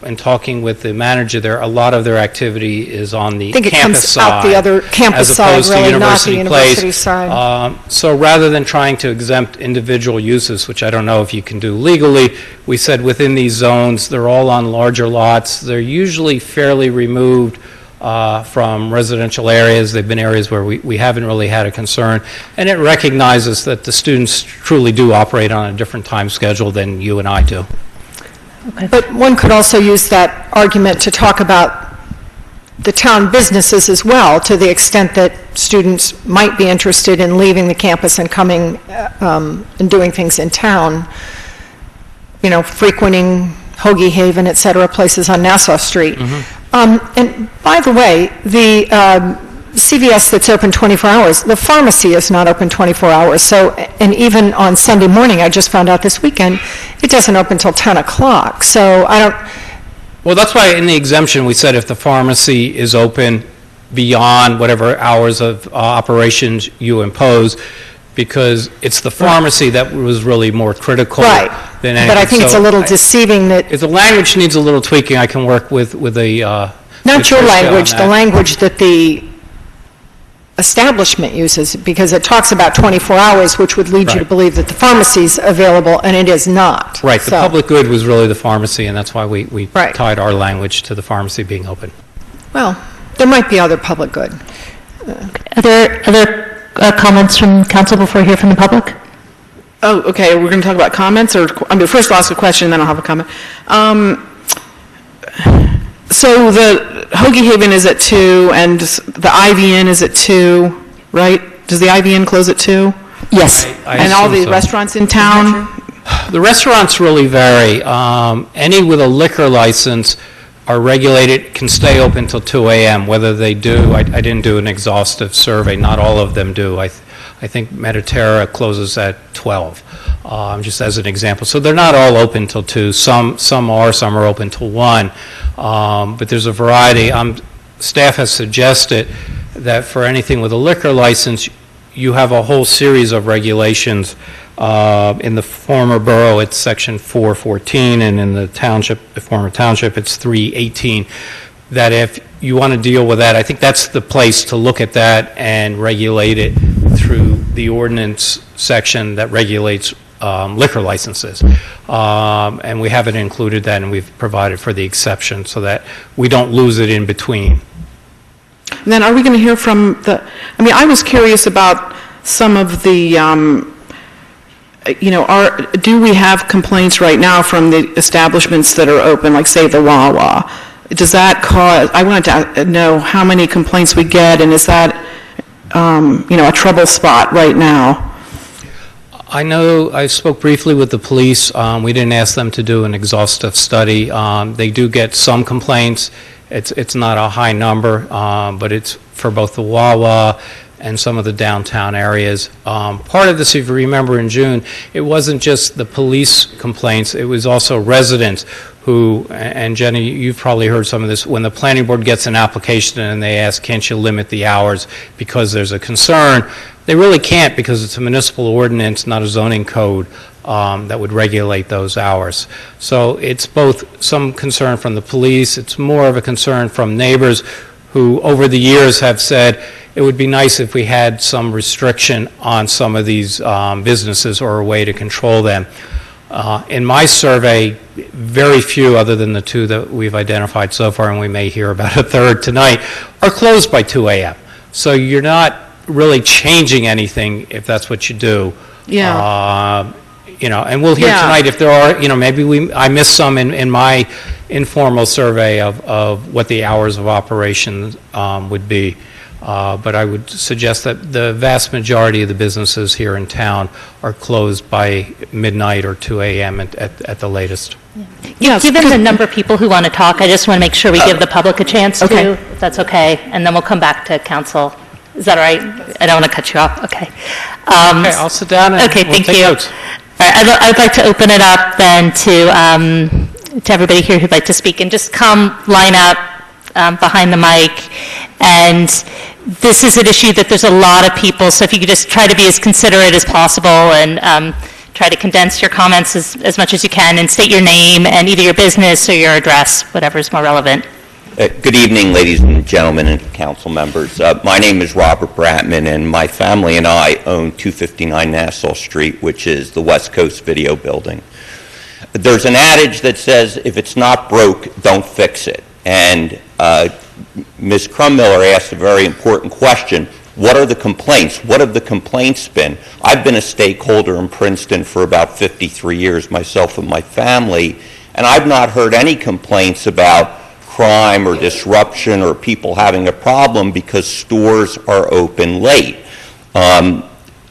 in talking with the manager there, a lot of their activity is on the I think it campus comes side. out the other campus as side, opposed to really, not the University university Place. side. So rather than trying to exempt individual uses, which I don't know if you can do legally, we said within these zones, they're all on larger lots. They're usually fairly removed from residential areas. They've been areas where we haven't really had a concern. And it recognizes that the students truly do operate on a different time schedule than you and I do. But one could also use that argument to talk about the town businesses as well, to the extent that students might be interested in leaving the campus and coming and doing things in town, frequenting Hoagie Haven, et cetera, places on Nassau Street. And by the way, the CVS that's open 24 hours, the pharmacy is not open 24 hours. So, and even on Sunday morning, I just found out this weekend, it doesn't open till 10 o'clock. So I don't... Well, that's why in the exemption, we said if the pharmacy is open beyond whatever hours of operations you impose, because it's the pharmacy that was really more critical than anything. But I think it's a little deceiving that... If the language needs a little tweaking, I can work with the... Not your language, the language that the establishment uses, because it talks about 24 hours, which would lead you to believe that the pharmacy's available, and it is not. Right, the So- public good was really the pharmacy, and that's why we tied our language to the pharmacy being open. Well, there might be other public good. Are there other comments from council before we hear from the public? Oh, okay, we're going to talk about comments, or, first I'll ask a question, then I'll have a comment. So the Hoagie Haven is at 2, and the IVN is at 2, right? Does the IVN close at 2? Yes. And all the restaurants in town? The restaurants really vary. Any with a liquor license are regulated, can stay open until 2 a.m. Whether they do, I didn't do an exhaustive survey. Not all of them do. I think Mediterra closes at 12, just as an example. So they're not all open till 2. Some are open till 1. But there's a variety. Staff has suggested that for anything with a liquor license, you have a whole series of regulations. In the former borough, it's section 414, and in the township, the former township, it's 318. That if you want to deal with that, I think that's the place to look at that and regulate it through the ordinance section that regulates liquor licenses. And we haven't included that, and we've provided for the exception so that we don't lose it in between. And then are we going to hear from I was curious about some of the, do we have complaints right now from the establishments that are open, like say the Wawa? Does that cause, I wanted to know how many complaints we get, and is that, a trouble spot right now? I know I spoke briefly with the police. We didn't ask them to do an exhaustive study. They do get some complaints. It's not a high number, but it's for both the Wawa and some of the downtown areas. Part of this, if you remember in June, it wasn't just the police complaints, it was also residents who, and Jenny, you've probably heard some of this, when the planning board gets an application and they ask, can't you limit the hours because there's a concern, they really can't because it's a municipal ordinance, not a zoning code that would regulate those hours. So it's both some concern from the police, it's more of a concern from neighbors who over the years have said it would be nice if we had some restriction on some of these businesses or a way to control them. In my survey, very few, other than the 2 that we've identified so far, and we may hear about a third tonight, are closed by 2 a.m. So you're not really changing anything if that's what you do. Yeah. And we'll hear tonight if there are, maybe I missed some in my informal survey of what the hours of operation would be. But I would suggest that the vast majority of the businesses here in town are closed by midnight or 2 a.m. at the latest. Yeah, given the number of people who want to talk, I just want to make sure we give the public a chance to, if that's okay, and then we'll come back to council. Is that all right? I don't want to cut you off. Okay. Okay, I'll sit down and okay, we'll thank take you. notes. All right, I'd like to open it up then to everybody here who'd like to speak, and just come line up behind the mic. And this is an issue that there's a lot of people, so if you could just try to be as considerate as possible and try to condense your comments as much as you can, and state your name and either your business or your address, whatever is more relevant. Good evening, ladies and gentlemen and council members. My name is Robert Bratman, and my family and I own 259 Nassau Street, which is the West Coast Video Building. There's an adage that says, if it's not broke, don't fix it. And Ms. Crummiller asked a very important question. What are the complaints? What have the complaints been? I've been a stakeholder in Princeton for about 53 years, myself and my family, and I've not heard any complaints about crime or disruption or people having a problem because stores are open late.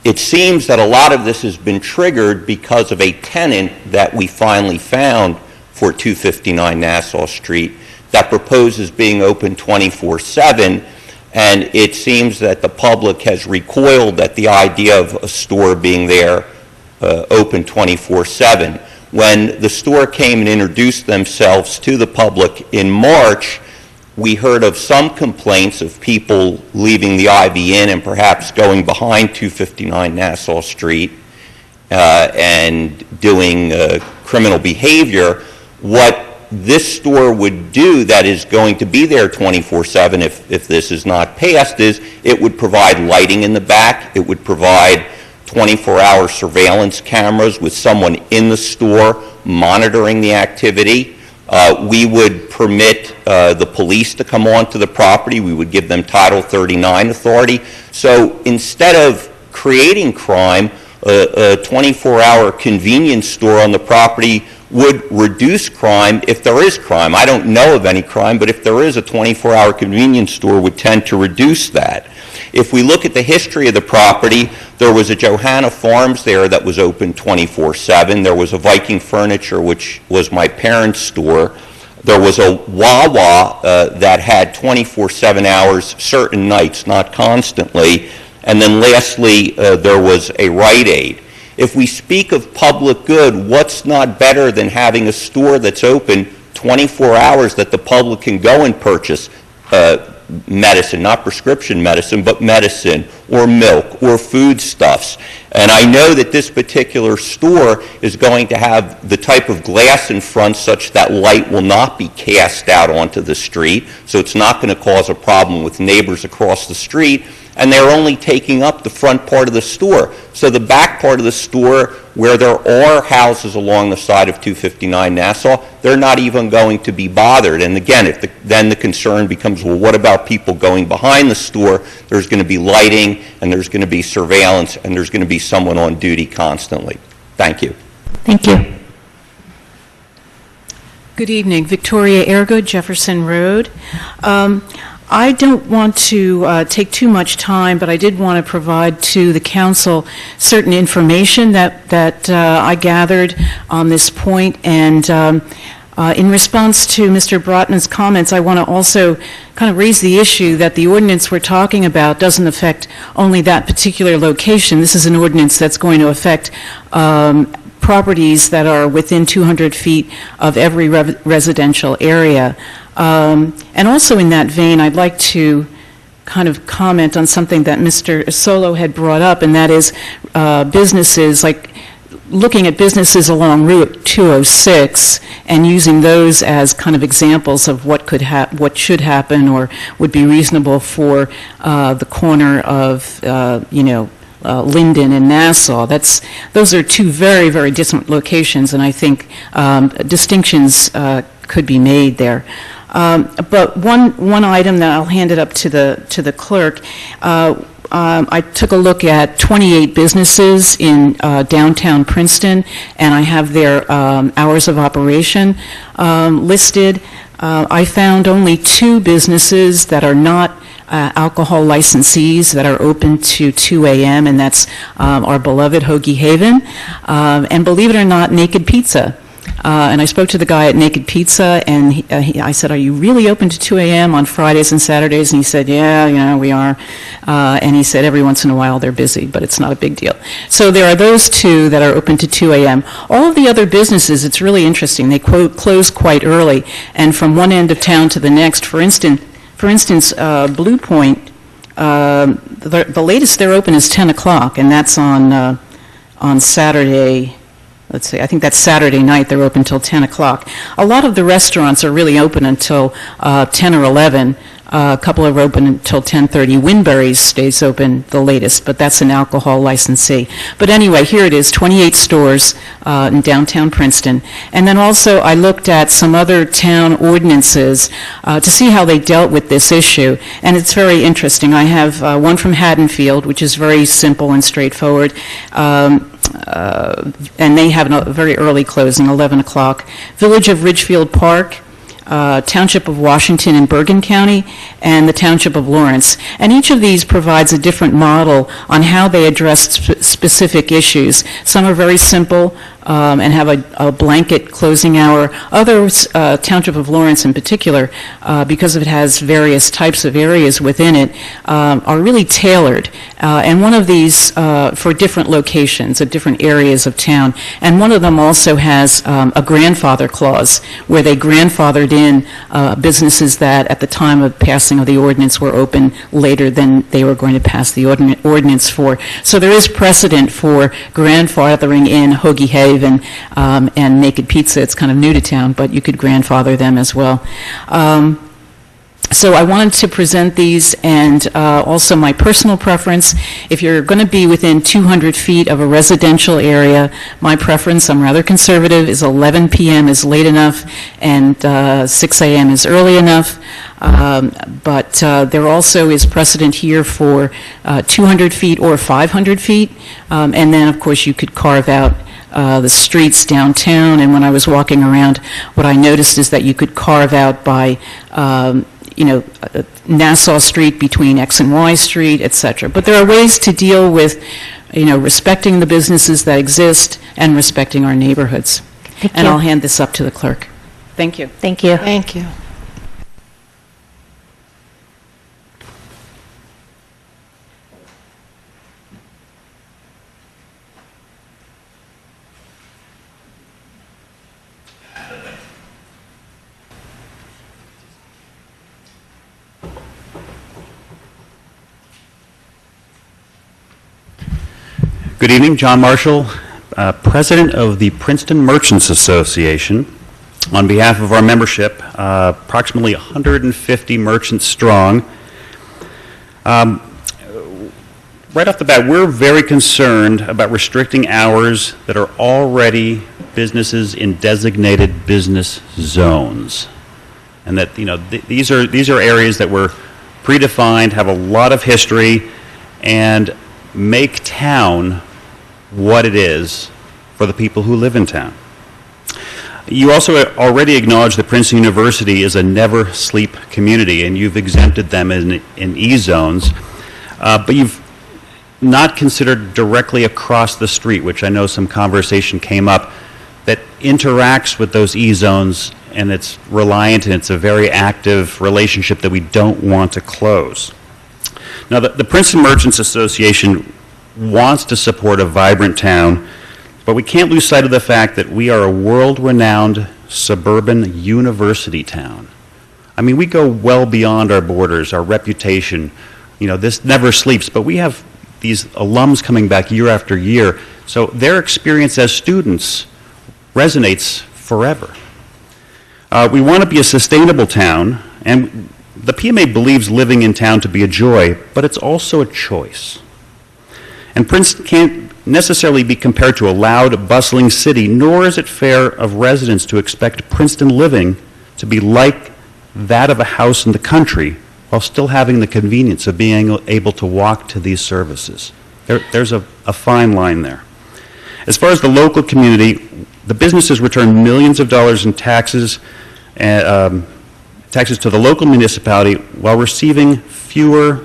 It seems that a lot of this has been triggered because of a tenant that we finally found for 259 Nassau Street that proposes being open 24/7, and it seems that the public has recoiled at the idea of a store being there open 24/7. When the store came and introduced themselves to the public in March, we heard of some complaints of people leaving the Ivy Inn and perhaps going behind 259 Nassau Street and doing criminal behavior. What this store would do that is going to be there 24/7 if this is not passed is it would provide lighting in the back, it would provide 24-hour surveillance cameras with someone in the store monitoring the activity. We would permit the police to come onto the property. We would give them Title 39 authority. So instead of creating crime, a 24-hour convenience store on the property would reduce crime if there is crime. I don't know of any crime, but if there is, a 24-hour convenience store would tend to reduce that. If we look at the history of the property, there was a Johanna Farms there that was open 24/7. There was a Viking Furniture, which was my parents' store. There was a Wawa that had 24/7 hours certain nights, not constantly. And then lastly, there was a Rite Aid. If we speak of public good, what's not better than having a store that's open 24 hours that the public can go and purchase medicine, not prescription medicine, but medicine or milk or foodstuffs. And I know that this particular store is going to have the type of glass in front such that light will not be cast out onto the street, so it's not going to cause a problem with neighbors across the street. And they're only taking up the front part of the store. So the back part of the store, where there are houses along the side of 259 Nassau, they're not even going to be bothered. And again, then the concern becomes, well, what about people going behind the store? There's going to be lighting, and there's going to be surveillance, and there's going to be someone on duty constantly. Thank you. Thank you. Good evening. Victoria Ergo, Jefferson Road. I don't want to take too much time, but I did want to provide to the council certain information that I gathered on this point. And in response to Mr. Brotman's comments, I want to also kind of raise the issue that the ordinance we're talking about doesn't affect only that particular location. This is an ordinance that's going to affect properties that are within 200 feet of every residential area. And also in that vein, I'd like to kind of comment on something that Mr. Solo had brought up, and that is businesses, like looking at businesses along Route 206 and using those as kind of examples of what should happen or would be reasonable for the corner of, Linden and Nassau. Those are two very, very different locations, and I think distinctions could be made there. But one item that I'll hand it up to the clerk. I took a look at 28 businesses in downtown Princeton, and I have their hours of operation listed. I found only 2 businesses that are not alcohol licensees that are open to 2 a.m., and that's our beloved Hoagie Haven, and believe it or not, Naked Pizza. And I spoke to the guy at Naked Pizza, and I said, "Are you really open to 2 a.m. on Fridays and Saturdays?" And he said, "Yeah, we are." And he said, "Every once in a while they're busy, but it's not a big deal." So there are those two that are open to 2 a.m. All of the other businesses, it's really interesting. They close quite early, and from one end of town to the next. For instance, Blue Point, the latest they're open is 10 o'clock, and that's on Saturday. Let's see, I think that's Saturday night. They're open until 10 o'clock. A lot of the restaurants are really open until 10 or 11. A couple are open until 10:30. Winbury's stays open the latest, but that's an alcohol licensee. But anyway, here it is, 28 stores in downtown Princeton. And then also I looked at some other town ordinances to see how they dealt with this issue, and it's very interesting. I have one from Haddonfield, which is very simple and straightforward. And they have a very early closing, 11 o'clock. Village of Ridgefield Park, Township of Washington in Bergen County, and the Township of Lawrence. And each of these provides a different model on how they address specific issues. Some are very simple and have a blanket closing hour. Others, Township of Lawrence in particular, because it has various types of areas within it, are really tailored. And one of these for different locations at different areas of town. And one of them also has a grandfather clause where they grandfathered in businesses that at the time of passing of the ordinance were open later than they were going to pass the ordinance for. So there is precedent for grandfathering in Hoagie Haven and Naked Pizza. It's kind of new to town, but you could grandfather them as well. So I wanted to present these, and also my personal preference. If you're going to be within 200 feet of a residential area, my preference, I'm rather conservative, is 11 p.m. is late enough and 6 a.m. is early enough. But there also is precedent here for 200 feet or 500 feet. And then, of course, you could carve out the streets downtown. And when I was walking around, what I noticed is that you could carve out by Nassau Street between X and Y Street, etc. But there are ways to deal with, respecting the businesses that exist and respecting our neighborhoods. And I'll hand this up to the clerk. Thank you. Thank you. Thank you. Good evening, John Marshall, President of the Princeton Merchants Association. On behalf of our membership, approximately 150 merchants strong. Right off the bat, we're very concerned about restricting hours that are already businesses in designated business zones. And that, these are areas that were predefined, have a lot of history, and make town what it is for the people who live in town. You also already acknowledge that Princeton University is a never-sleep community, and you've exempted them in E-zones, but you've not considered directly across the street, which I know some conversation came up, that interacts with those E-zones, and it's reliant, and it's a very active relationship that we don't want to close. Now, the Princeton Merchants Association wants to support a vibrant town, but we can't lose sight of the fact that we are a world-renowned suburban university town. I mean, we go well beyond our borders, our reputation. This never sleeps, but we have these alums coming back year after year, so their experience as students resonates forever. We want to be a sustainable town, and the PMA believes living in town to be a joy, but it's also a choice. And Princeton can't necessarily be compared to a loud, bustling city, nor is it fair of residents to expect Princeton living to be like that of a house in the country while still having the convenience of being able to walk to these services. There's a fine line there. As far as the local community, the businesses return millions of dollars in tax taxes to the local municipality while receiving fewer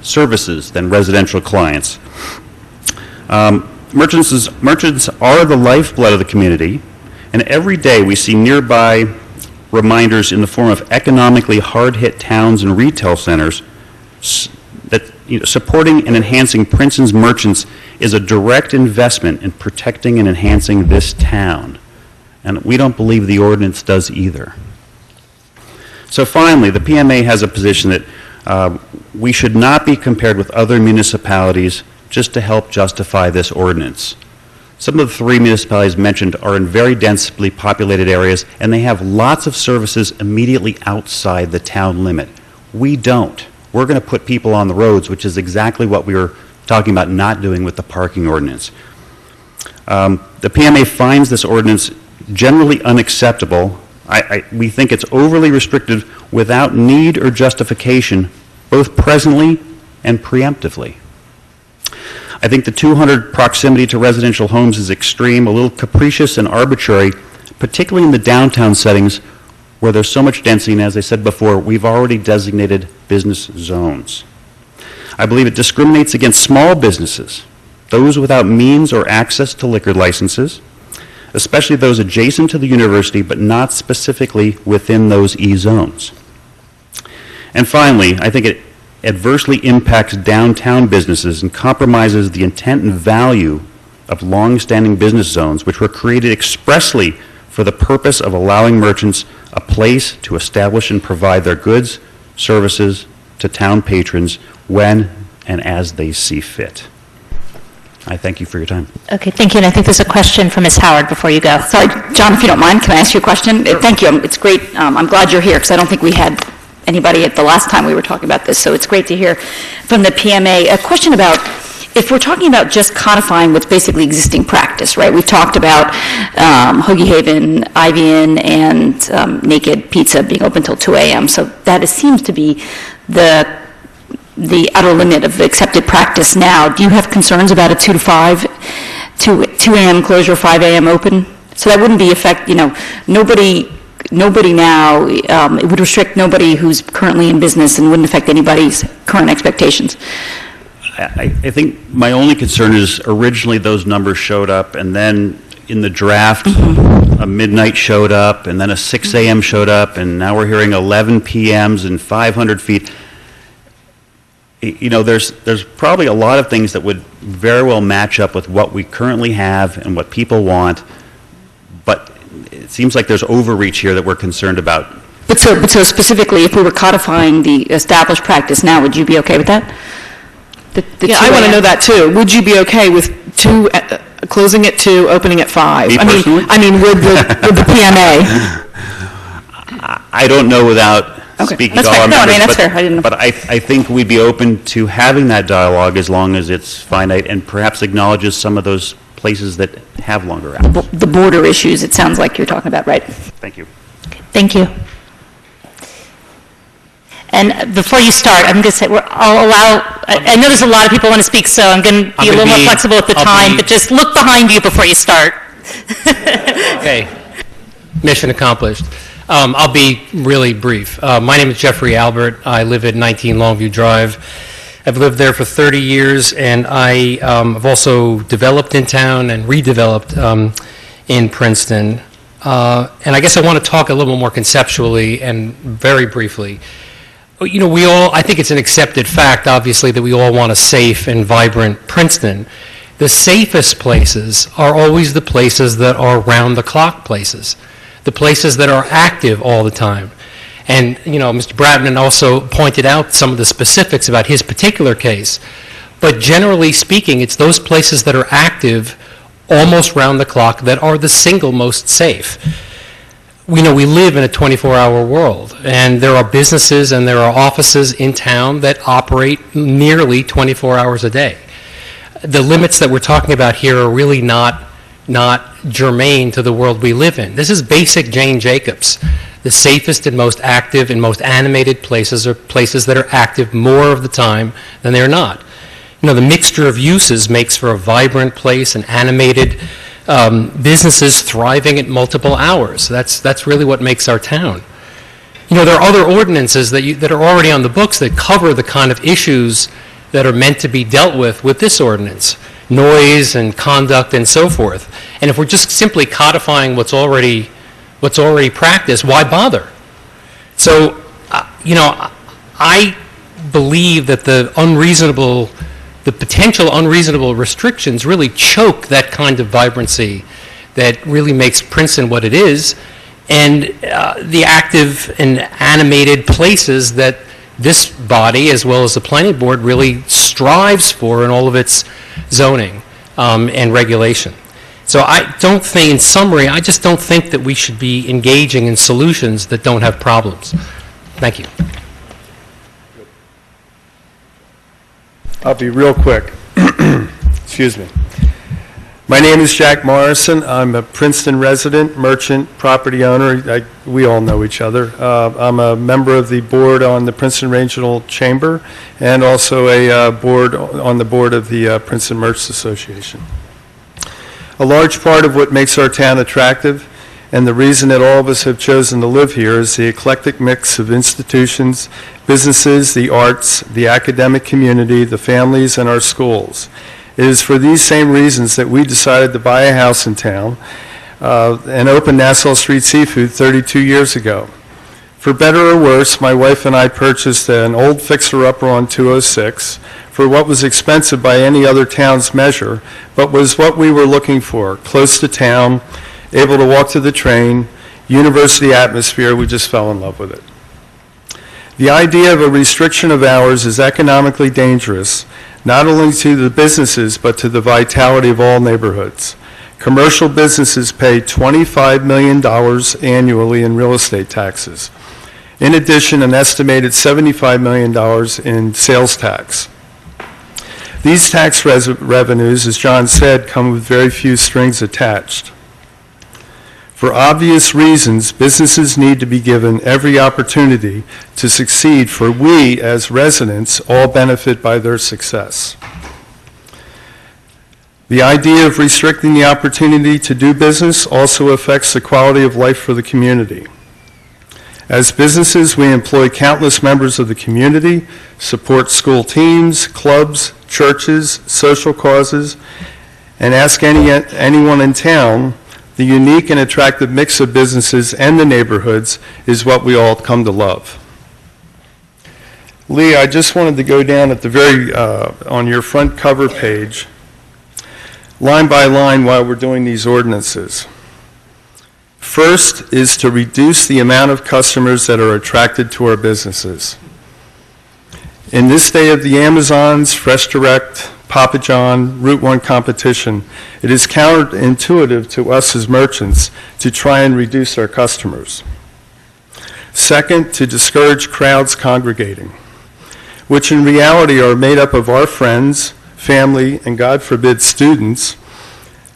services than residential clients. Merchants are the lifeblood of the community, and every day we see nearby reminders in the form of economically hard-hit towns and retail centers that supporting and enhancing Princeton's merchants is a direct investment in protecting and enhancing this town. And we don't believe the ordinance does either. So finally, the PMA has a position that we should not be compared with other municipalities just to help justify this ordinance. Some of the 3 municipalities mentioned are in very densely populated areas, and they have lots of services immediately outside the town limit. We don't. We're going to put people on the roads, which is exactly what we were talking about not doing with the parking ordinance. The PMA finds this ordinance generally unacceptable. We think it's overly restrictive without need or justification, both presently and preemptively. I think the 200 proximity to residential homes is extreme, a little capricious and arbitrary, particularly in the downtown settings where there's so much density, and as I said before, we've already designated business zones. I believe it discriminates against small businesses, those without means or access to liquor licenses, especially those adjacent to the university but not specifically within those E-zones. And finally, I think it adversely impacts downtown businesses and compromises the intent and value of long-standing business zones, which were created expressly for the purpose of allowing merchants a place to establish and provide their goods, services to town patrons when and as they see fit. I thank you for your time. Okay, thank you. And I think there's a question from Ms. Howard before you go. Sorry, John, if you don't mind, can I ask you a question? Sure. Thank you. It's great. I'm glad you're here because I don't think we had anybody at the last time we were talking about this, so it's great to hear from the PMA. A question about, if we're talking about just codifying what's basically existing practice, right? We've talked about Hoagie Haven, Ivy and Naked Pizza being open till 2 a.m., so that seems to be the outer limit of accepted practice now. Do you have concerns about a 2 to 5, 2 a.m. closure, 5 a.m. open? So that wouldn't be nobody now, it would restrict nobody who's currently in business and wouldn't affect anybody's current expectations. I think my only concern is originally those numbers showed up, and then in the draft, a midnight showed up, and then a 6 a.m. showed up, and now we're hearing 11 p.m.s and 500 feet. You know, there's probably a lot of things that would very well match up with what we currently have and what people want, but it seems like there's overreach here that we're concerned about. But so specifically, if we were codifying the established practice now, would you be okay with that? Yeah, I want to know that too. Would you be okay with closing at 2, opening at 5? Me personally? I mean, with the PMA. I don't know without speaking to all our members, that's fair. I didn't know. But I think we'd be open to having that dialogue as long as it's finite and perhaps acknowledges some of those places that have longer hours. The border issues, it sounds like you're talking about, right? Thank you. Thank you. And before you start, I'm going to say, I'll allow, I know there's a lot of people want to speak, so I'm going to be a little more flexible with the time, but just look behind you before you start. Okay. Mission accomplished. I'll be really brief. My name is Jeffrey Albert. I live at 19 Longview Drive. I've lived there for 30 years, and I have also developed in town and redeveloped in Princeton. And I guess I want to talk a little more conceptually and very briefly. You know, I think it's an accepted fact, obviously, that we all want a safe and vibrant Princeton. The safest places are always the places that are round-the-clock places, the places that are active all the time. And, you know, Mr. Bratman also pointed out some of the specifics about his particular case. But generally speaking, it's those places that are active almost round the clock that are the single most safe. We know we live in a 24-hour world, and there are businesses and there are offices in town that operate nearly 24 hours a day. The limits that we're talking about here are really not germane to the world we live in. This is basic Jane Jacobs. The safest and most active and most animated places are places that are active more of the time than they're not. You know, the mixture of uses makes for a vibrant place, an animated businesses thriving at multiple hours. That's really what makes our town. there are other ordinances that are already on the books that cover the kind of issues that are meant to be dealt with this ordinance, noise and conduct and so forth. And if we're just simply codifying what's already practiced, why bother? So, I believe that the potential unreasonable restrictions really choke that kind of vibrancy that really makes Princeton what it is, and the active and animated places that this body, as well as the planning board, really strives for in all of its zoning and regulation. So I don't think, in summary, I just don't think that we should be engaging in solutions that don't have problems. Thank you. I'll be real quick. Excuse me. My name is Jack Morrison. I'm a Princeton resident, merchant, property owner. We all know each other. I'm a member of the board on the Princeton Regional Chamber and also on the board of the Princeton Merchants Association. A large part of what makes our town attractive and the reason that all of us have chosen to live here is the eclectic mix of institutions, businesses, the arts, the academic community, the families, and our schools. It is for these same reasons that we decided to buy a house in town and open Nassau Street Seafood 32 years ago. For better or worse, my wife and I purchased an old fixer-upper on 206 for what was expensive by any other town's measure, but was what we were looking for, close to town, able to walk to the train, university atmosphere. We just fell in love with it. The idea of a restriction of hours is economically dangerous, not only to the businesses, but to the vitality of all neighborhoods. Commercial businesses pay $25 million annually in real estate taxes. In addition, an estimated $75 million in sales tax. These tax revenues, as John said, come with very few strings attached. For obvious reasons, businesses need to be given every opportunity to succeed, for we, as residents, all benefit by their success. The idea of restricting the opportunity to do business also affects the quality of life for the community. As businesses, we employ countless members of the community, support school teams, clubs, churches, social causes, and ask anyone in town. The unique and attractive mix of businesses and the neighborhoods is what we all come to love. Lee, I just wanted to go down at the very, on your front cover page, line by line while we're doing these ordinances. First is to reduce the amount of customers that are attracted to our businesses. In this day of the Amazons, Fresh Direct, Papa John, Route 1 competition, it is counterintuitive to us as merchants to try and reduce our customers. Second, to discourage crowds congregating, which in reality are made up of our friends, family, and God forbid students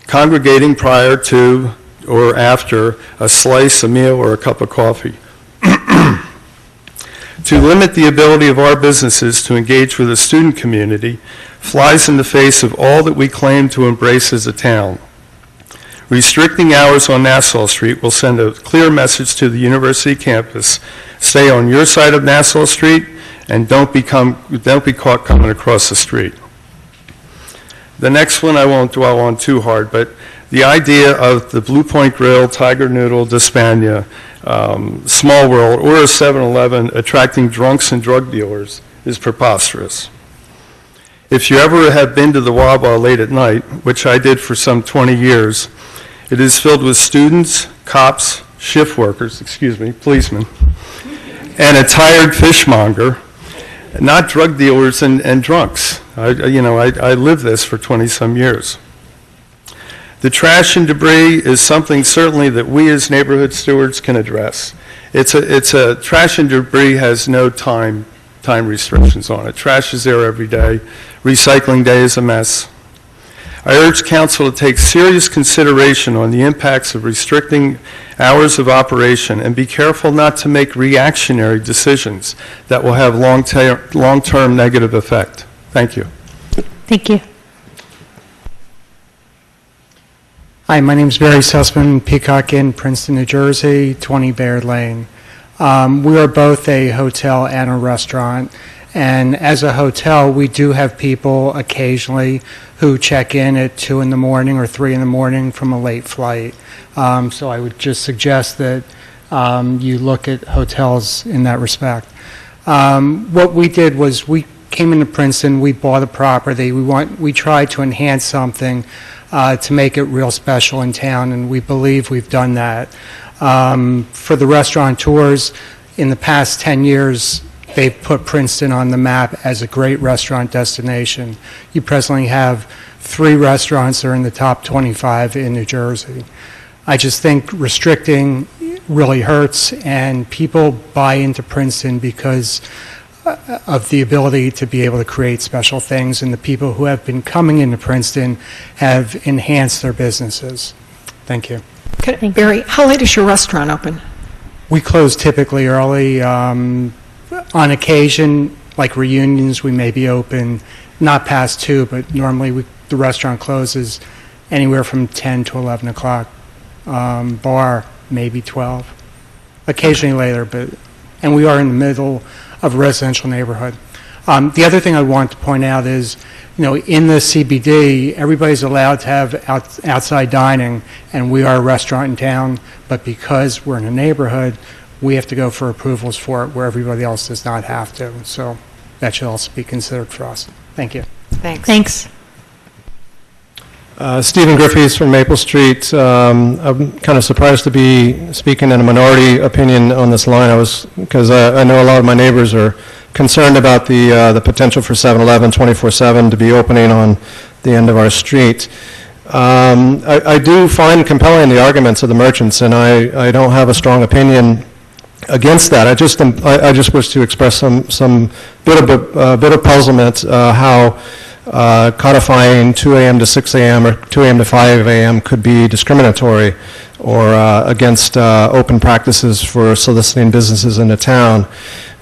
congregating prior to or after a slice, a meal, or a cup of coffee. To limit the ability of our businesses to engage with the student community flies in the face of all that we claim to embrace as a town. Restricting hours on Nassau Street will send a clear message to the university campus: stay on your side of Nassau Street and don't be caught coming across the street. The next one I won't dwell on too hard, but the idea of the Blue Point Grill, Tiger Noodle, D'Espagna, Small World, or a 7-Eleven attracting drunks and drug dealers is preposterous. If you ever have been to the Wawa late at night, which I did for some 20 years, it is filled with students, cops, shift workers, policemen, and a tired fishmonger, not drug dealers and drunks. I lived this for 20-some years. The trash and debris is something certainly that we as neighborhood stewards can address. Trash and debris has no time restrictions on it. Trash is there every day. Recycling day is a mess. I urge council to take serious consideration on the impacts of restricting hours of operation and be careful not to make reactionary decisions that will have long-term negative effect. Thank you. Thank you. Hi, my name is Barry Sussman, Peacock Inn, Princeton, New Jersey, 20 Baird Lane. We are both a hotel and a restaurant, and as a hotel, we do have people occasionally who check in at 2 in the morning or 3 in the morning from a late flight. So I would just suggest that you look at hotels in that respect. What we did was we came into Princeton, we bought a property, we tried to enhance something to make it real special in town, and we believe we've done that. For the restaurateurs, in the past 10 years, they've put Princeton on the map as a great restaurant destination. You presently have 3 restaurants that are in the top 25 in New Jersey. I just think restricting really hurts, and people buy into Princeton because of the ability to be able to create special things, and the people who have been coming into Princeton have enhanced their businesses. Thank you. Barry, how late is your restaurant open? We close typically early. On occasion, like reunions, we may be open not past 2, but normally the restaurant closes anywhere from 10 to 11 o'clock. Bar, maybe 12. Occasionally later, and we are in the middle of a residential neighborhood. The other thing I want to point out is, in the CBD, everybody's allowed to have outside dining, and we are a restaurant in town, but because we're in a neighborhood, we have to go for approvals for it where everybody else does not have to. So that should also be considered for us. Thank you. Thanks. Thanks. Stephen Griffiths from Maple Street. I'm kind of surprised to be speaking in a minority opinion on this line. Because I know a lot of my neighbors are concerned about the potential for 7-Eleven 24/7 to be opening on the end of our street. I do find compelling the arguments of the merchants, and I don't have a strong opinion against that. I just wish to express some bit of puzzlement how codifying 2 a.m. to 6 a.m. or 2 a.m. to 5 a.m. could be discriminatory or against open practices for soliciting businesses in the town.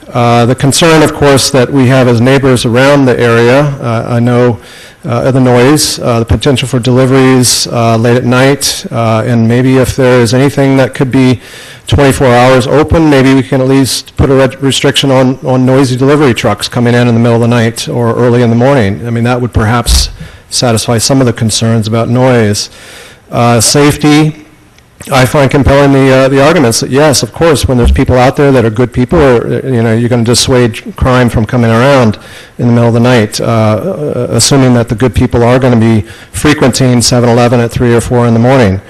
The concern, of course, that we have as neighbors around the area, I know the noise, the potential for deliveries late at night, and maybe if there is anything that could be 24 hours open, maybe we can at least put a restriction on noisy delivery trucks coming in the middle of the night or early in the morning. I mean, that would perhaps satisfy some of the concerns about noise. Safety, I find compelling the arguments that, yes, of course, when there's people out there that are good people, you're going to dissuade crime from coming around in the middle of the night, assuming that the good people are going to be frequenting 7-Eleven at 3 or 4 in the morning.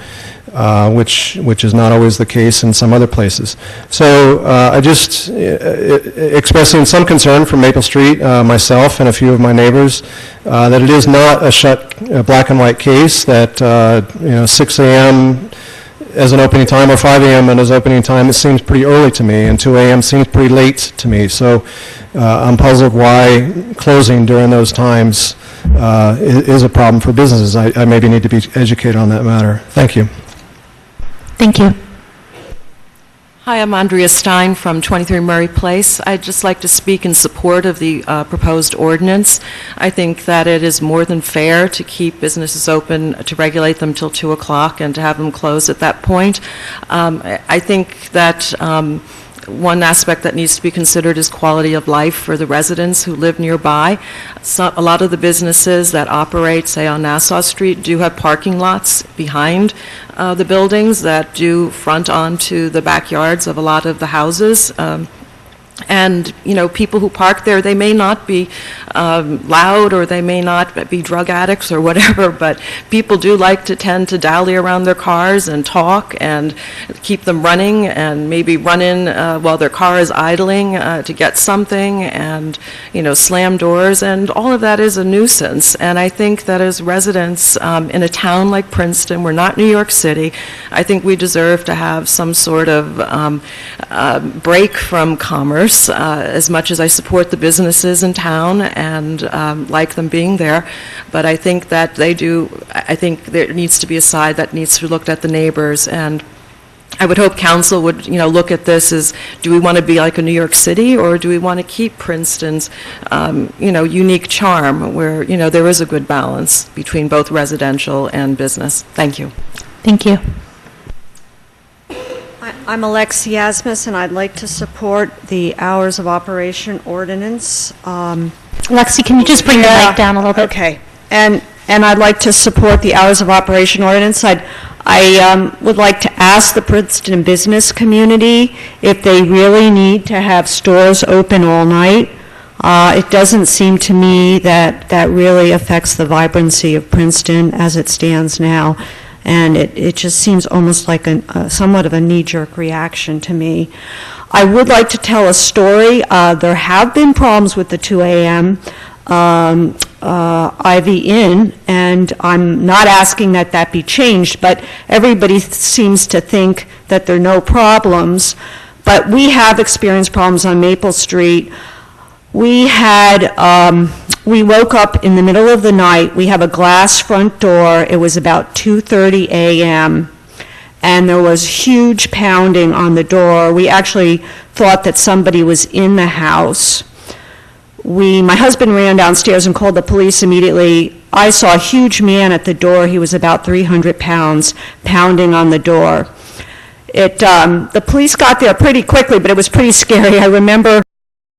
Which is not always the case in some other places. So I just expressing some concern from Maple Street, myself and a few of my neighbors, that it is not a shut black and white case, that 6 a.m. as an opening time or 5 a.m. as opening time, it seems pretty early to me, and 2 a.m. seems pretty late to me. So I'm puzzled why closing during those times is a problem for businesses. I maybe need to be educated on that matter. Thank you. Thank you. Hi, I'm Andrea Stein from 23 Murray Place. I'd just like to speak in support of the proposed ordinance. I think that it is more than fair to keep businesses open, to regulate them till 2 o'clock and to have them close at that point. I think that one aspect that needs to be considered is quality of life for the residents who live nearby. A lot of the businesses that operate, say, on Nassau Street do have parking lots behind the buildings that do front onto the backyards of a lot of the houses. And, people who park there, they may not be loud or they may not be drug addicts or whatever, but people do tend to dally around their cars and talk and keep them running and maybe run in while their car is idling to get something and, slam doors, and all of that is a nuisance. And I think that as residents in a town like Princeton, we're not New York City, I think we deserve to have some sort of break from commerce. As much as I support the businesses in town and like them being there, but I think that I think there needs to be a side that needs to look at the neighbors, and I would hope council would, look at this as, do we want to be like a New York City, or do we want to keep Princeton's, unique charm where, there is a good balance between both residential and business? Thank you. Thank you. I'm Alexi Asmus, and I'd like to support the hours of operation ordinance. Lexi, can you just bring the mic down a little bit? Okay. And I'd like to support the hours of operation ordinance. I would like to ask the Princeton business community if they really need to have stores open all night. It doesn't seem to me that that really affects the vibrancy of Princeton as it stands now. And it just seems almost like somewhat of a knee-jerk reaction to me. I would like to tell a story. There have been problems with the 2 a.m. Ivy Inn, and I'm not asking that that be changed, but everybody seems to think that there are no problems. But we have experienced problems on Maple Street. We woke up in the middle of the night. We have a glass front door. It was about 2:30 a.m., and there was huge pounding on the door. We actually thought that somebody was in the house. My husband ran downstairs and called the police immediately. I saw a huge man at the door. He was about 300 pounds, pounding on the door. The police got there pretty quickly, but it was pretty scary. I remember